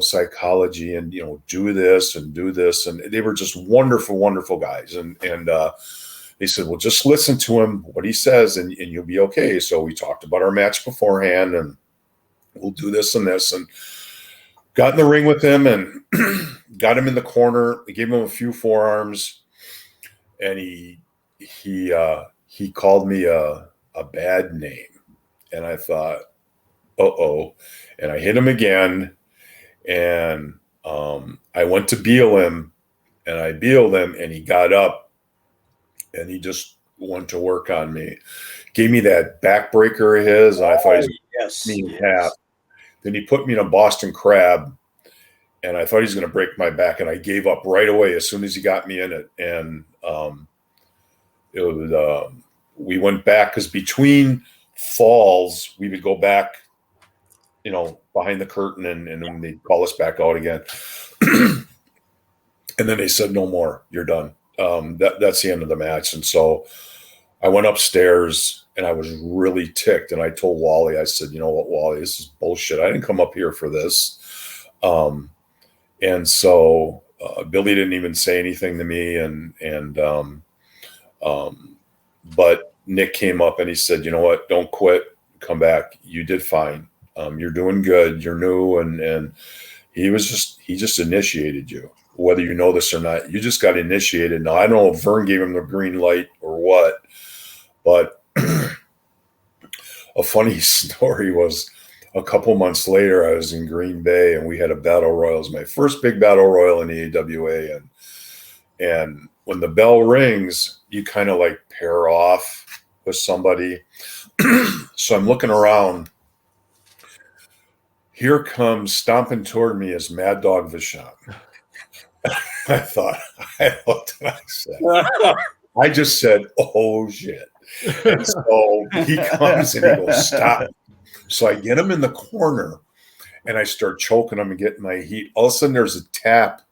psychology and do this and do this, and they were just wonderful, wonderful guys. And they said, well, just listen to him, what he says, and you'll be okay. So we talked about our match beforehand, and we'll do this and this, and got in the ring with him and got him in the corner. I gave him a few forearms, and he called me a bad name. And I thought, uh-oh. And I hit him again. And I went to beel him, and I beeled him, and he got up, and he just went to work on me. Gave me that backbreaker of his, and I thought he was me in half. Then he put me in a Boston Crab, and I thought he was going to break my back, and I gave up right away as soon as he got me in it. And it was we went back, because between falls we would go back, behind the curtain, and then they'd call us back out again. And then they said, no more, you're done. That's the end of the match. And so I went upstairs, and I was really ticked. And I told Wally, I said, you know what, Wally, this is bullshit. I didn't come up here for this. And so Billy didn't even say anything to me. But Nick came up, and he said, you know what, don't quit, come back. You did fine. You're doing good. You're new. And he just initiated you, whether you know this or not. You just got initiated. Now, I don't know if Vern gave him the green light or what, but a funny story was a couple months later, I was in Green Bay, and we had a battle royal. It was my first big battle royal in the AWA. And when the bell rings, you kind of like pair off with somebody. So I'm looking around. Here comes stomping toward me is Mad Dog Vachon. I looked and I just said, oh shit. And so he comes and he goes, stop. So I get him in the corner, and I start choking him and getting my heat. All of a sudden there's a tap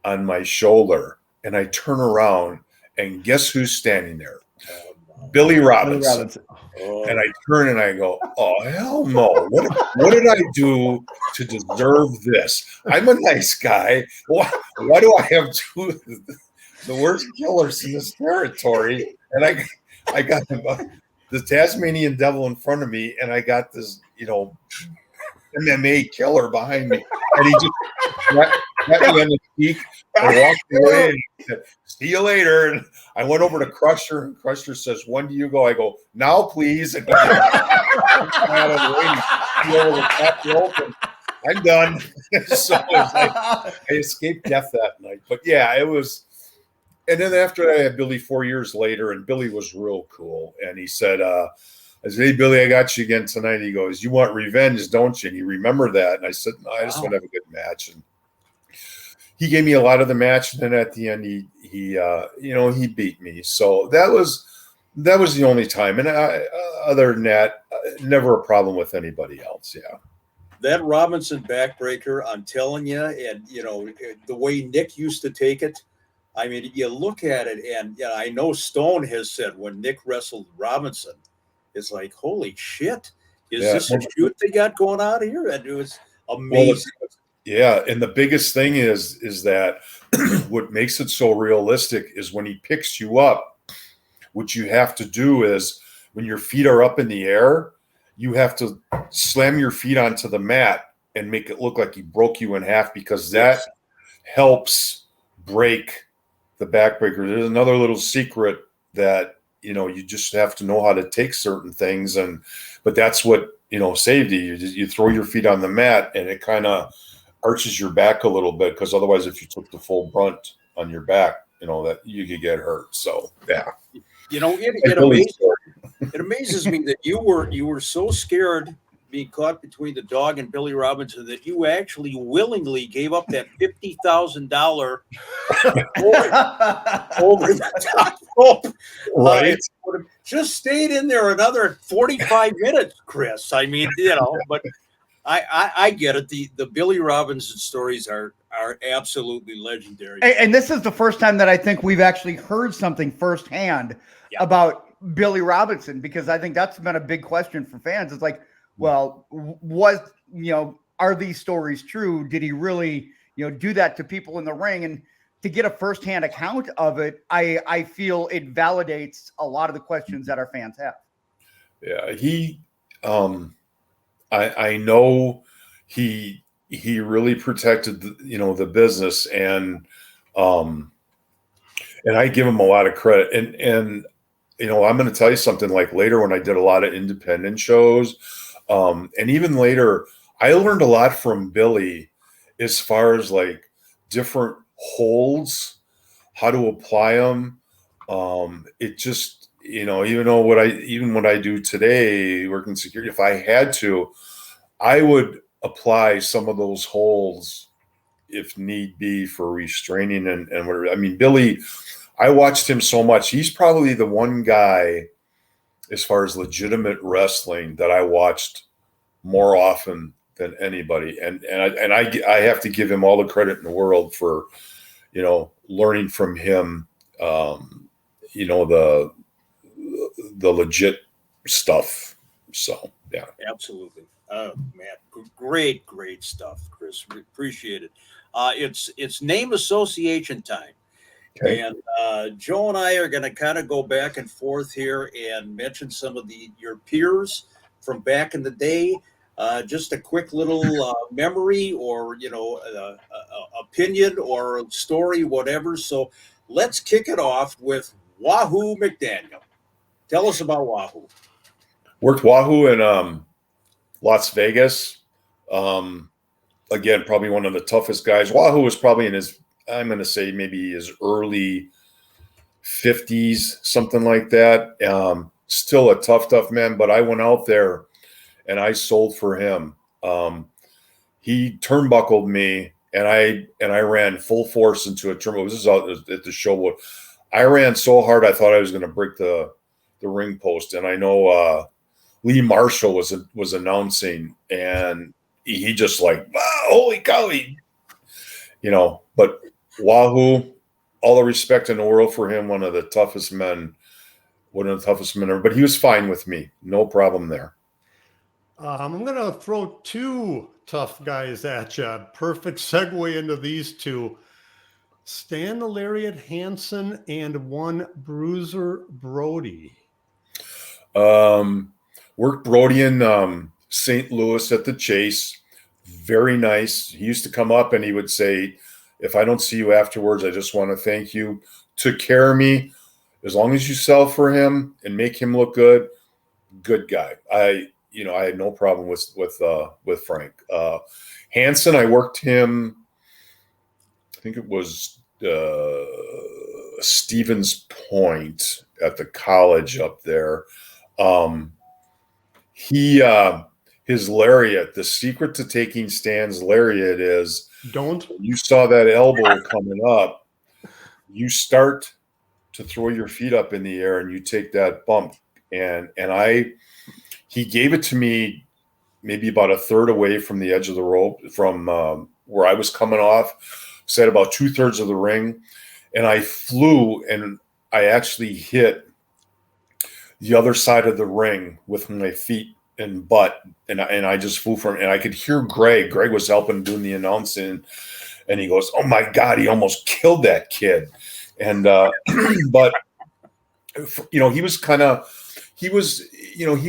on my shoulder, and I turn around, and guess who's standing there? Billy Robinson. And I turn and I go, oh, hell no. What did I do to deserve this? I'm a nice guy. Why do I have the worst killers in this territory? And I got the Tasmanian Devil in front of me, and I got this, MMA killer behind me. And he just got me on the cheek. I walked away and said, see you later. And I went over to Crusher, and Crusher says, when do you go? I go, now, please. And I'm done. So I escaped death that night. But yeah, it was. And then after I had Billy 4 years later, and Billy was real cool. And he said, I said, hey, Billy, I got you again tonight. He goes, you want revenge, don't you? And he remembered that. And I said, no, I just want to have a good match. And he gave me a lot of the match. And then at the end, he beat me. So that was the only time. And other than that, never a problem with anybody else. Yeah. That Robinson backbreaker, I'm telling you, and the way Nick used to take it. I mean, you look at it, and I know Stone has said when Nick wrestled Robinson, it's like, holy shit, is this a shoot they got going on here? And it was amazing. Yeah, and the biggest thing is that what makes it so realistic is when he picks you up, what you have to do is when your feet are up in the air, you have to slam your feet onto the mat and make it look like he broke you in half, because that helps break the backbreaker. There's another little secret that, you just have to know how to take certain things. But that's what, saved you. You throw your feet on the mat, and it kind of arches your back a little bit, because otherwise if you took the full brunt on your back, that you could get hurt. So, yeah. It amazes me that you were so scared being caught between the dog and Billy Robinson that you actually willingly gave up that $50,000 over the top rope. Right. just stayed in there another 45 minutes, Chris. I mean, but I get it. The Billy Robinson stories are absolutely legendary. And this is the first time that I think we've actually heard something firsthand about Billy Robinson, because I think that's been a big question for fans. It's like, well, are these stories true? Did he really, do that to people in the ring? And to get a firsthand account of it, I feel it validates a lot of the questions that our fans have. Yeah, I know he really protected the business, and I give him a lot of credit. And I'm going to tell you something. Like later, when I did a lot of independent shows, and even later, I learned a lot from Billy as far as like different holds, how to apply them. It just, even what I do today, working security, if I had to, I would apply some of those holds if need be for restraining and whatever. I mean, Billy, I watched him so much. He's probably the one guy as far as legitimate wrestling that I watched more often than anybody. And I have to give him all the credit in the world for, learning from him, the legit stuff. So, yeah. Absolutely. Oh man, great stuff, Chris. We appreciate it. It's name association time. Okay. And Joe and I are going to kind of go back and forth here and mention some of your peers from back in the day. Just a quick little memory or, opinion or story, whatever. So let's kick it off with Wahoo McDaniel. Tell us about Wahoo. Worked Wahoo in Las Vegas. Again, probably one of the toughest guys. Wahoo was probably in his, I'm going to say maybe his early 50s, something like that. Still a tough man, but I went out there and I sold for him. He turnbuckled me, and I ran full force into a turnbuckle. This is out at the show. I ran so hard I thought I was going to break the ring post. And I know Lee Marshall was announcing, and he just like, wow, holy cow, But Wahoo, all the respect in the world for him. One of the toughest men ever. But he was fine with me, no problem there. I'm going to throw two tough guys at you. Perfect segue into these two. Stan the Lariat Hansen and one Bruiser Brody. Worked Brody in St. Louis at the Chase. Very nice. He used to come up and he would say, if I don't see you afterwards, I just want to thank you. Took care of me. As long as you sell for him and make him look good, good guy. I had no problem with Frank. Hansen, I worked him, I think it was Stevens Point at the college up there. His lariat, the secret to taking Stan's lariat is don't. You saw that elbow coming up, you start to throw your feet up in the air and you take that bump. He gave it to me maybe about a third away from the edge of the rope from where I was coming off, set about 2/3 of the ring. And I flew and I actually hit the other side of the ring with my feet and butt. And I just flew from, and I could hear Greg. Greg was helping doing the announcing. And he goes, oh my God, he almost killed that kid. And, but he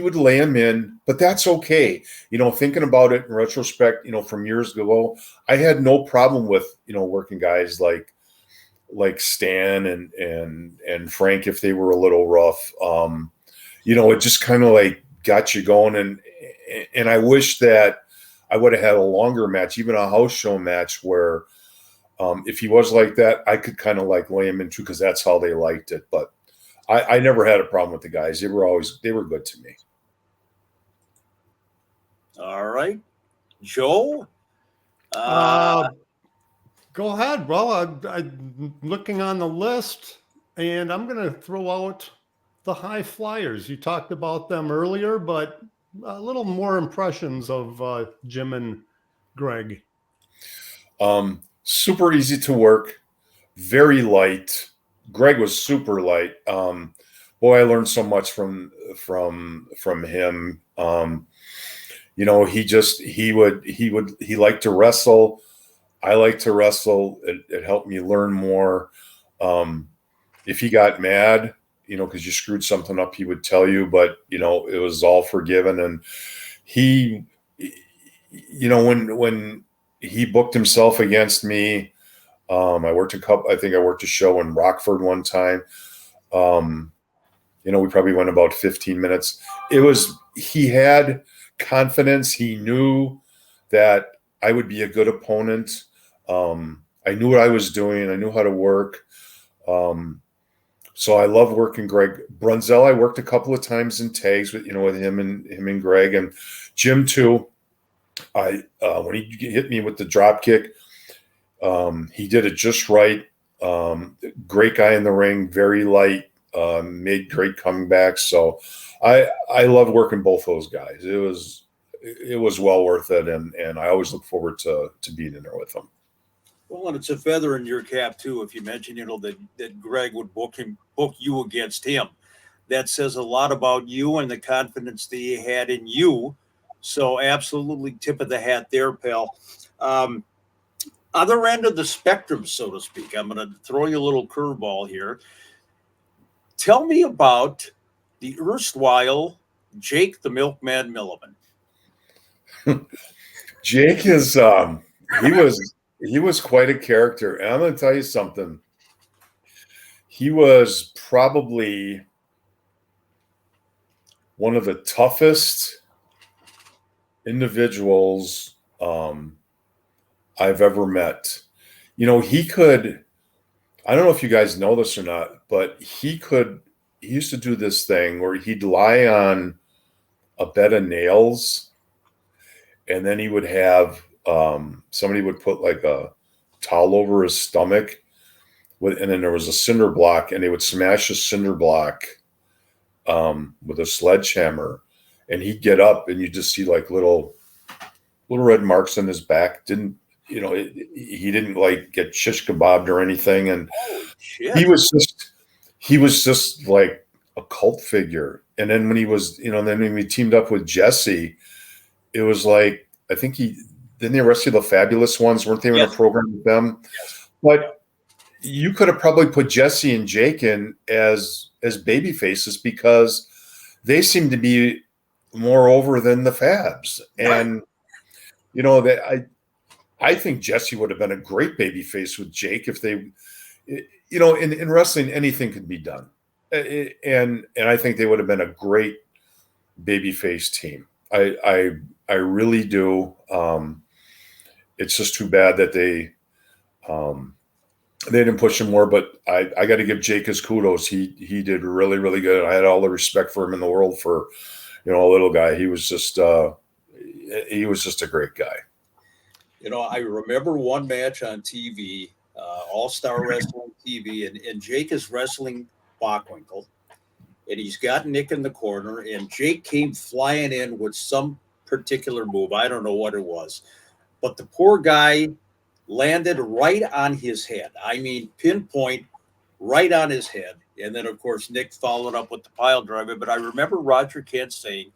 would lay him in, but that's okay. Thinking about it in retrospect, from years ago, I had no problem with, working guys like Stan and Frank, if they were a little rough. It just kind of like got you going. And I wish that I would have had a longer match, even a house show match where, if he was like that, I could kind of like lay him into, because that's how they liked it. But I never had a problem with the guys. They were good to me. All right, Joe. Go ahead. Well, I'm looking on the list, and I'm going to throw out the High Flyers? You talked about them earlier, but a little more impressions of Jim and Greg. Super easy to work, very light. Greg was super light. Boy, I learned so much from him. He liked to wrestle. I like to wrestle. It helped me learn more. If he got mad, because you screwed something up, he would tell you, but it was all forgiven. And he, when he booked himself against me, I think I worked a show in Rockford one time. We probably went about 15 minutes. He had confidence. He knew that I would be a good opponent. I knew what I was doing. I knew how to work. So I love working Greg Brunzell. I worked a couple of times in tags with him and Greg, and Jim too. When he hit me with the drop kick, he did it just right. Great guy in the ring, very light, made great comebacks. So I love working both those guys. It was well worth it, and I always look forward to being in there with them. Well, and it's a feather in your cap too. If you mention, that Greg would book you against him, that says a lot about you and the confidence that he had in you. So, absolutely, tip of the hat there, pal. Other end of the spectrum, so to speak. I'm going to throw you a little curveball here. Tell me about the erstwhile Jake the Milkman Milliman. Jake is he was quite a character. And I'm going to tell you something. He was probably one of the toughest individuals I've ever met. He could, I don't know if you guys know this or not, but he used to do this thing where he'd lie on a bed of nails, and then he would have somebody would put like a towel over his stomach, and then there was a cinder block, and they would smash a cinder block with a sledgehammer, and he'd get up, and you just see like little red marks on his back. He didn't like get shish kebabbed or anything, and he was just like a cult figure. And then when he was, then when we teamed up with Jesse, it was like, I think didn't they rescue the Fabulous Ones? Weren't they in a program with them? Yes. But you could have probably put Jesse and Jake in as baby faces, because they seem to be more over than the Fabs. And I think Jesse would have been a great baby face with Jake if they, in wrestling, anything could be done. And I think they would have been a great baby face team. I really do. It's just too bad that they didn't push him more, but I got to give Jake his kudos. He did really, really good. I had all the respect for him in the world for, a little guy. He was just a great guy. I remember one match on TV, All-Star Wrestling TV, and Jake is wrestling Bockwinkel, and he's got Nick in the corner, and Jake came flying in with some particular move. I don't know what it was, but the poor guy landed right on his head. I mean, pinpoint right on his head. And then, of course, Nick followed up with the pile driver. But I remember Roger Kent saying,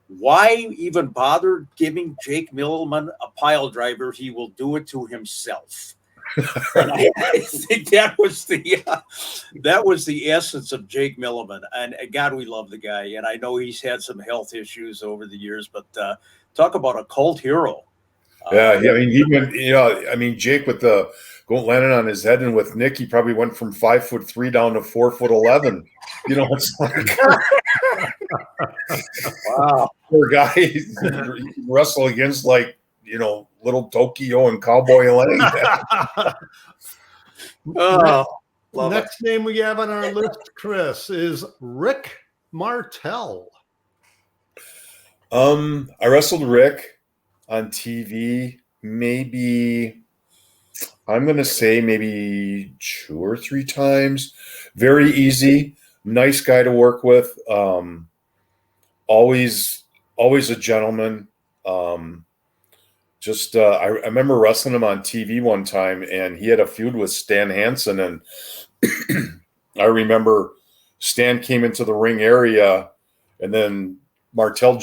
why even bother giving Jake Milliman a pile driver? He will do it to himself. And I think that was the essence of Jake Milliman. And God, we love the guy. And I know he's had some health issues over the years, but talk about a cult hero. Yeah, he went. Jake with the landing on his head, and with Nick, he probably went from 5'3" down to 4'11". It's like, wow, poor guy. He wrestle against little Tokyo and Cowboy Lane. Next name we have on our list, Chris, is Rick Martel. I wrestled Rick on TV, maybe I'm going to say maybe 2 or 3 times. Very easy. nice guy to work with. Always a gentleman. I remember wrestling him on TV one time, and he had a feud with Stan Hansen, and I remember Stan came into the ring area, and then Martel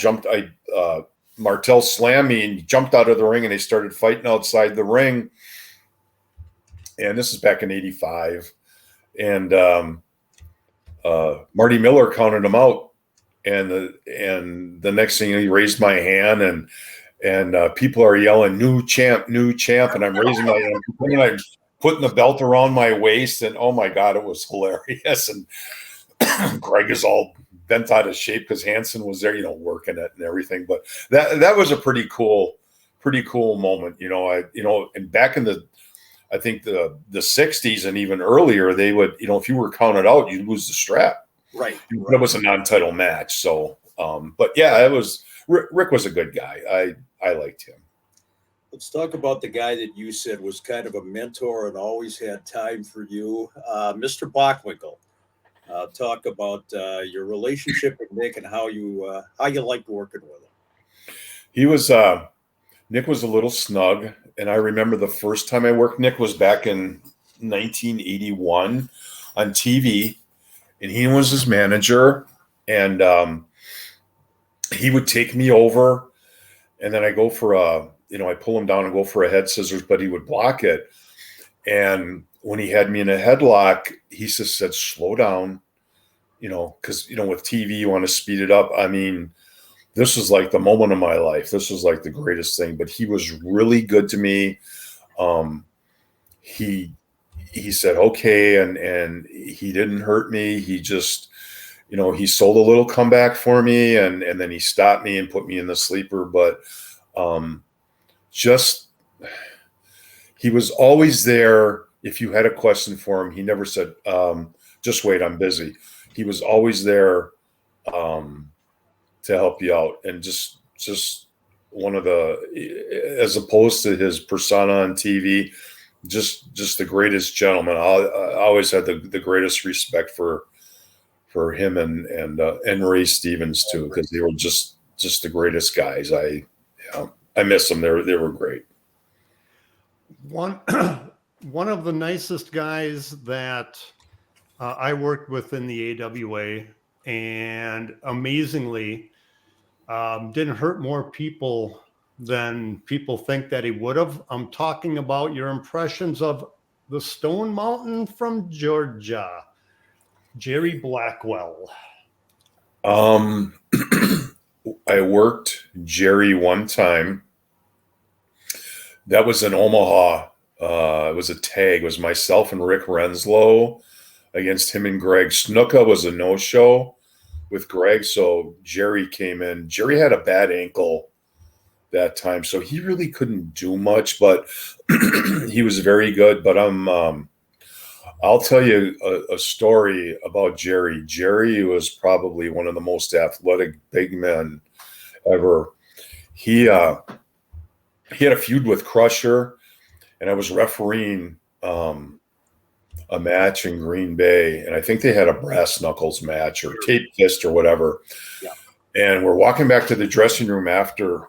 slammed me and jumped out of the ring, and they started fighting outside the ring. And this is back in '85, and Marty Miller counted him out, and the next thing he raised my hand, and people are yelling new champ, and I'm raising my hand, and I'm putting the belt around my waist, and oh my God, it was hilarious. And Greg is all bent out of shape because Hansen was there, working it and everything. But that was a pretty cool moment, and back in I think the 60s and even earlier, they would, if you were counted out, you'd lose the strap. Right. It was a non-title match. So, but yeah, Rick was a good guy. I liked him. Let's talk about the guy that you said was kind of a mentor and always had time for you, Mr. Bockwinkel. Talk about your relationship with Nick and how you liked working with him. He was Nick was a little snug, and I remember the first time I worked Nick was back in 1981 on TV, and he was his manager, and he would take me over, and then I go for I pull him down and go for a head scissors, but he would block it. And when he had me in a headlock, he just said, slow down, because, with TV, you want to speed it up. I mean, this was like the moment of my life. This was like the greatest thing, but he was really good to me. He said, okay. And he didn't hurt me. He just, he sold a little comeback for me, and then he stopped me and put me in the sleeper. But he was always there. If you had a question for him, he never said, just wait, I'm busy. He was always there to help you out. And just one of as opposed to his persona on TV, just the greatest gentleman. I always had the greatest respect for him and Ray Stevens too, because they were just the greatest guys. I miss them. They were great. One of the nicest guys that I worked with in the AWA, and amazingly didn't hurt more people than people think that he would have. I'm talking about your impressions of the Stone Mountain from Georgia, Jerry Blackwell. I worked Jerry one time. That was in Omaha. It was a tag. It was myself and Rick Renslow against him and Greg. Snuka was a no-show with Greg, so Jerry came in. Jerry had a bad ankle that time, so he really couldn't do much, but he was very good. But I'll tell you a story about Jerry. Jerry was probably one of the most athletic big men ever. He had a feud with Crusher, and I was refereeing a match in Green Bay, and I think they had a brass knuckles match or tape fist or whatever. Yeah. And we're walking back to the dressing room after,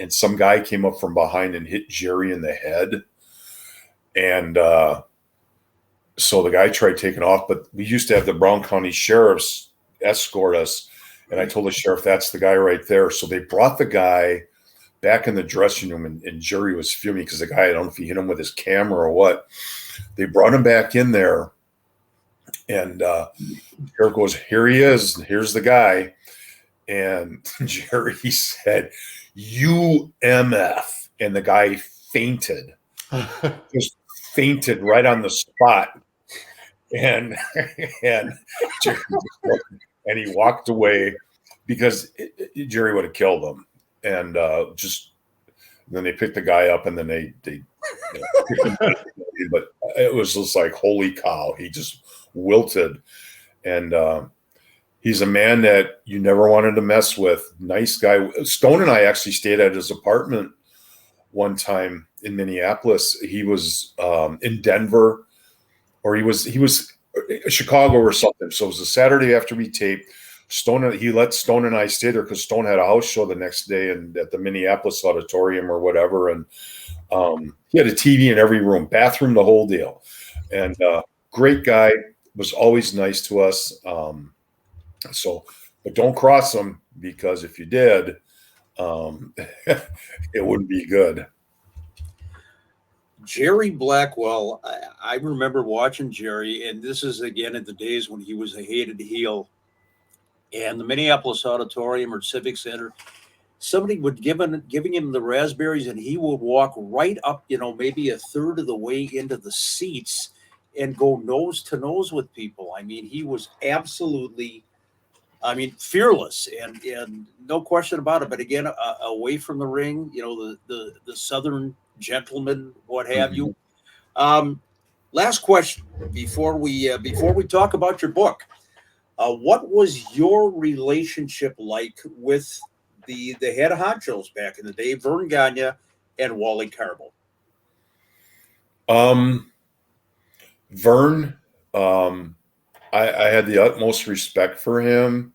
and some guy came up from behind and hit Jerry in the head. And so the guy tried taking off, but we used to have the Brown County sheriffs escort us. And I told the sheriff, that's the guy right there. So they brought the guy back in the dressing room, and Jerry was fuming because the guy, I don't know if he hit him with his camera or what. They brought him back in there, and Sheriff goes, here he is. Here's the guy. And Jerry said, UMF. And the guy fainted, just fainted right on the spot. And Jerry, and he walked away because Jerry would have killed him. And then they picked the guy up, and then they but it was just like, holy cow, he just wilted. And he's a man that you never wanted to mess with. Nice guy. Stone and I actually stayed at his apartment one time in Minneapolis. He was in Denver, or he was Chicago or something. So it was a Saturday after we taped. He let Stone and I stay there because Stone had a house show the next day and at the Minneapolis Auditorium or whatever. And he had a TV in every room, bathroom, the whole deal. And great guy, was always nice to us. But don't cross him, because if you did, it wouldn't be good. Jerry Blackwell, I remember watching Jerry, and this is again in the days when he was a hated heel. And the Minneapolis Auditorium or Civic Center, somebody would giving him the raspberries, and he would walk right up, maybe a third of the way into the seats and go nose to nose with people. I mean, he was absolutely, fearless and no question about it. But again, away from the ring, the Southern gentleman, what have you. Last question before we talk about your book. What was your relationship like with the head honchos back in the day, Verne Gagne and Wally Karbo? Verne, I had the utmost respect for him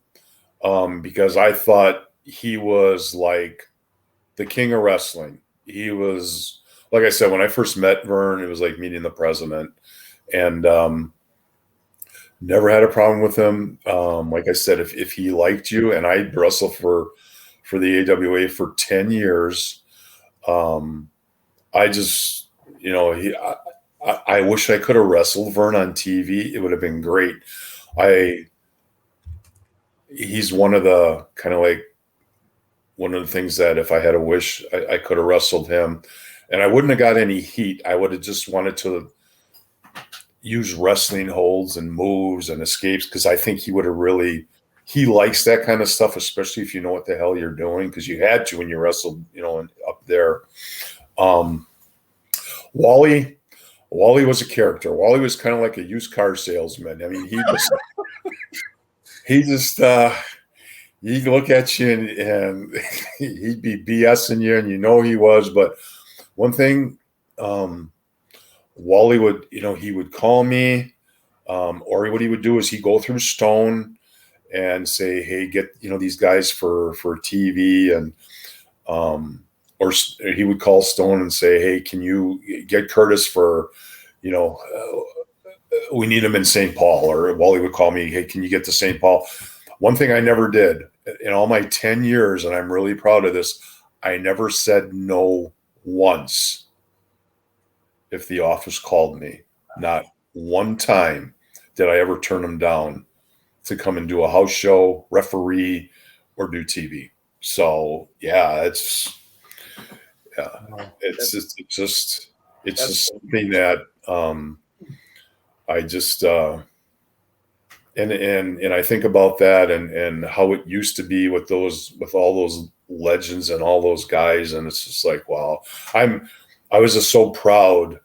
because I thought he was like the king of wrestling. He was, like I said, when I first met Verne, it was like meeting the president, and never had a problem with him. Like I said, if he liked you, and I wrestled for the AWA for 10 years, I just, I wish I could have wrestled Verne on TV. It would have been great. He's one of the things that if I had a wish, I could have wrestled him, and I wouldn't have got any heat. I would have just wanted to use wrestling holds and moves and escapes, because I think he would have he likes that kind of stuff, especially if you know what the hell you're doing, because you had to when you wrestled, up there. Wally was a character. Wally was kind of like a used car salesman. I mean, he'd look at you and he'd be BSing you, and he was. But one thing, Wally would, he would call me, or what he would do is he'd go through Stone and say, hey, get, these guys for TV, and or he would call Stone and say, hey, can you get Curtis for, we need him in St. Paul. Or Wally would call me, hey, can you get to St. Paul? One thing I never did in all my 10 years, and I'm really proud of this, I never said no once if the office called me. Not one time did I ever turn them down to come and do a house show, referee, or do TV. So yeah, it's just something that I just and I think about that and how it used to be with all those legends and all those guys, and it's just like, wow. I was just so proud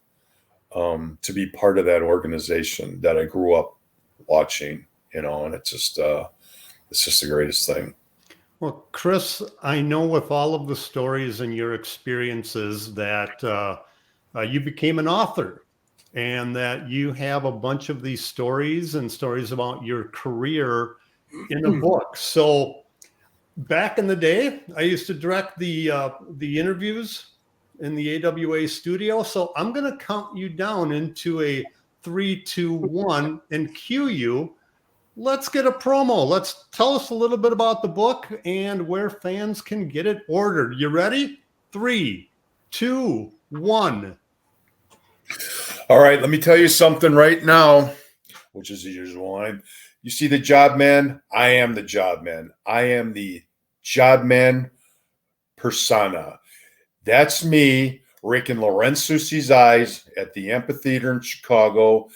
to be part of that organization that I grew up watching, and it's just the greatest thing. Well, Chris, I know with all of the stories and your experiences that you became an author, and that you have a bunch of these stories and stories about your career in a book. So back in the day, I used to direct the interviews in the AWA studio. So I'm going to count you down into a 3, 2, 1 and cue you. Let's get a promo. Let's tell us a little bit about the book and where fans can get it ordered. You ready? 3, 2, 1. All right, let me tell you something right now, which is the usual line. You see the job man? I am the job man. I am the job man persona. That's me raking Lorenzo Susie's eyes at the amphitheater in Chicago.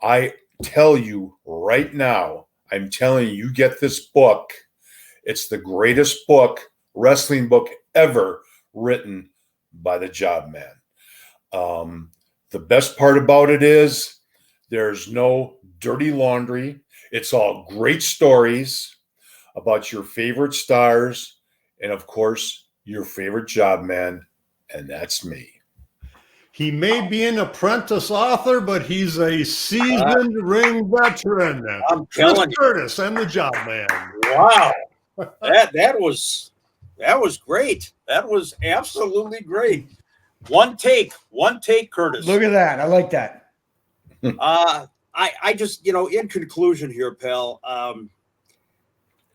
I tell you right now, I'm telling you, get this book. It's the greatest wrestling book ever written by the job man. The best part about it is there's no dirty laundry. It's all great stories about your favorite stars and, of course, your favorite job man, and that's me. He may be an apprentice author, but he's a seasoned ring veteran. I'm Chris telling you. Curtis and the Job Man. Wow. That was great. That was absolutely great. One take, Curtis. Look at that. I like that. I just, in conclusion here, pal,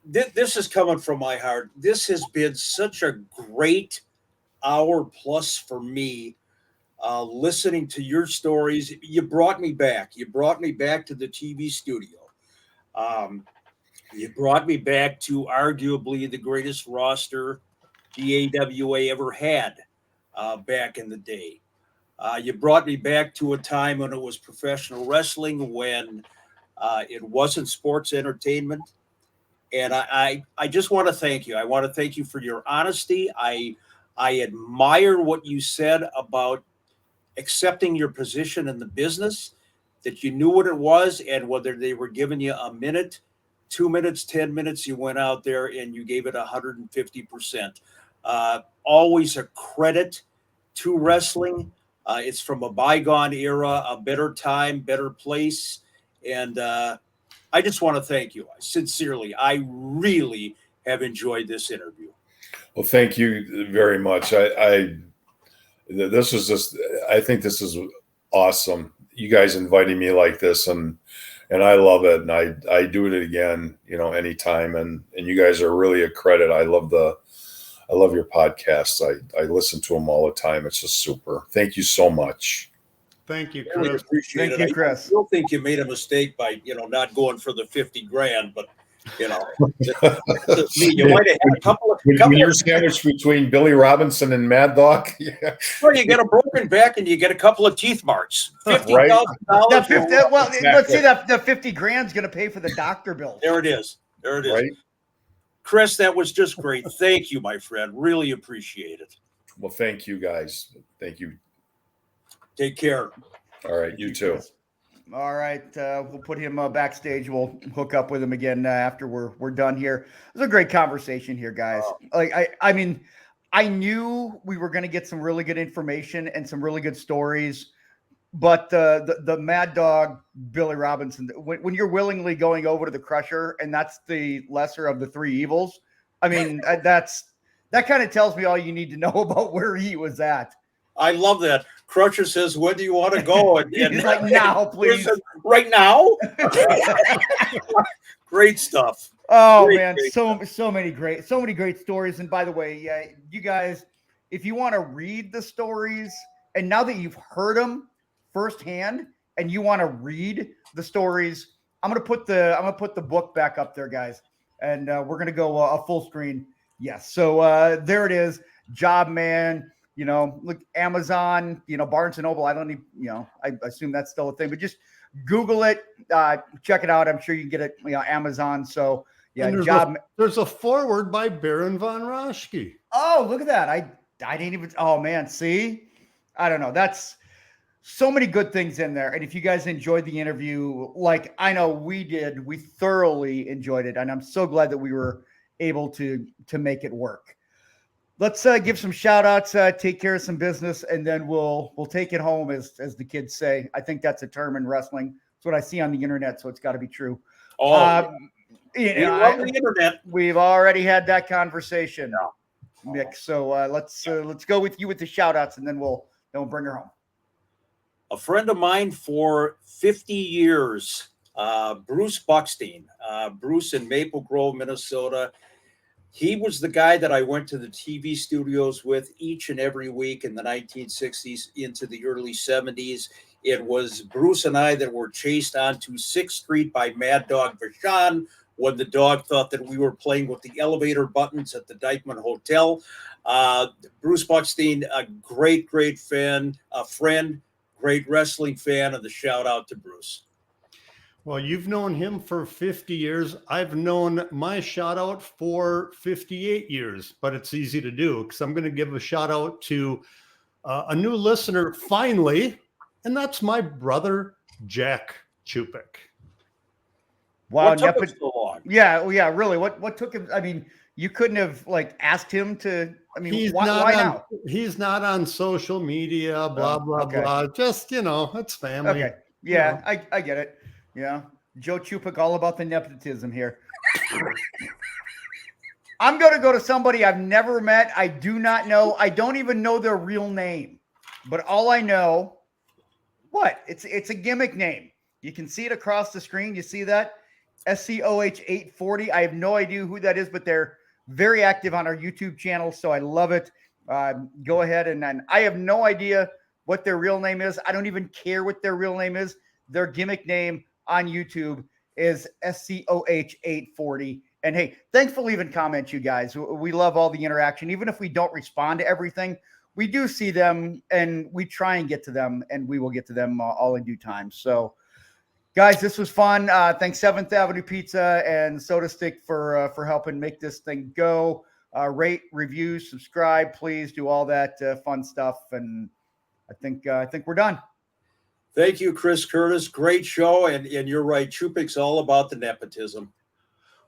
this is coming from my heart. This has been such a great hour plus for me, listening to your stories. You brought me back. You brought me back to the TV studio. You brought me back to arguably the greatest roster the AWA ever had back in the day. You brought me back to a time when it was professional wrestling, when it wasn't sports entertainment. And I just want to thank you. I want to thank you for your honesty. I admire what you said about accepting your position in the business, that you knew what it was, and whether they were giving you a minute, 2 minutes, 10 minutes, you went out there and you gave it 150%. Always a credit to wrestling. It's from a bygone era, a better time, better place. And I just want to thank you. Sincerely, I really have enjoyed this interview. Well, thank you very much. I think this is awesome. You guys inviting me like this, and I love it. And I do it again, anytime. And you guys are really a credit. I love your podcasts. I listen to them all the time. It's just super. Thank you so much. Thank you, Really Chris. appreciate Thank it. you, Chris. I still think you made a mistake by, not going for the $50,000, but you might have had a couple of. When you're sandwiched between Billy Robinson and Mad Dog, yeah. Well, you get a broken back and you get a couple of teeth marks. $50,000. That 50, well, let's see that the $50,000 is going to pay for the doctor bill. There it is. Right? Chris, that was just great. Thank you, my friend. Really appreciate it. Well, thank you guys. Thank you. Take care. All right, you too. All right, we'll put him backstage. We'll hook up with him again after we're done here. It was a great conversation here, guys. I mean, I knew we were going to get some really good information and some really good stories, but the Mad Dog Billy Robinson, when you're willingly going over to the Crusher, and that's the lesser of the three evils, I mean, that kind of tells me all you need to know about where he was at. I love that. Crusher says, "When do you want to go?" And He's like, "Now, please." Says, right now. Great stuff. Oh Great, man, great so many great stories. And by the way, you guys, if you want to read the stories, and now that you've heard them firsthand, and you want to read the stories, I'm gonna put the book back up there, guys, and we're gonna go a full screen. Yes, so there it is, Job Man. Look, Amazon, Barnes & Noble. I don't need, I assume that's still a thing, but just Google it, check it out. I'm sure you can get it, Amazon. So yeah, there's a foreword by Baron von Raschke. Oh, look at that. I didn't even, oh man, see, I don't know. That's so many good things in there. And if you guys enjoyed the interview, like I know we did, we thoroughly enjoyed it. And I'm so glad that we were able to make it work. Let's give some shout outs, take care of some business, and then we'll take it home, as the kids say. I think that's a term in wrestling. It's what I see on the internet, so it's got to be true. Oh, we love the internet. We've already had that conversation, Mick. So let's go with you with the shout outs, and then we'll bring her home. A friend of mine for 50 years, Bruce Buckstein, Bruce in Maple Grove, Minnesota. He was the guy that I went to the TV studios with each and every week in the 1960s into the early 70s. It was Bruce and I that were chased onto 6th Street by Mad Dog Vachon when the dog thought that we were playing with the elevator buttons at the Dykeman Hotel. Bruce Buckstein, a great fan, a friend, great wrestling fan, and the shout out to Bruce. Well, you've known him for 50 years. I've known my shout out for 58 years, but it's easy to do because I'm going to give a shout out to a new listener finally, and that's my brother, Jack Chupik. Wow, What took us so long? on. Yeah, well, yeah, really. What took him? I mean, you couldn't have like asked him to. I mean, He's why not on, now? He's not on social media, blah, blah, okay. blah. Just, it's family. Okay, yeah, I get it. Yeah, Joe Chupik, all about the nepotism here. I'm going to go to somebody I've never met. I do not know. I don't even know their real name, but all I know, it's a gimmick name. You can see it across the screen. You see that? SCOH 840. I have no idea who that is, but they're very active on our YouTube channel, so I love it. Go ahead and I have no idea what their real name is. I don't even care what their real name is. Their gimmick name on YouTube is SCOH 840. And hey, thanks for leaving comments, you guys. We love all the interaction. Even if we don't respond to everything, we do see them and we try and get to them, and we will get to them all in due time. So, guys, this was fun. Thanks 7th Avenue Pizza and Soda Stick for helping make this thing go. Rate, review, subscribe, please do all that fun stuff. And I think we're done. Thank you, Chris Curtis. Great show. And you're right. Chupik's all about the nepotism.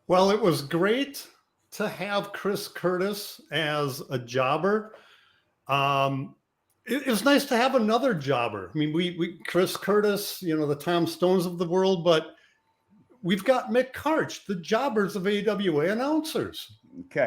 Well, it was great to have Chris Curtis as a jobber. It was nice to have another jobber. I mean, we Chris Curtis, the Tom Stones of the world, but we've got Mick Karch, the jobbers of AWA announcers. Okay.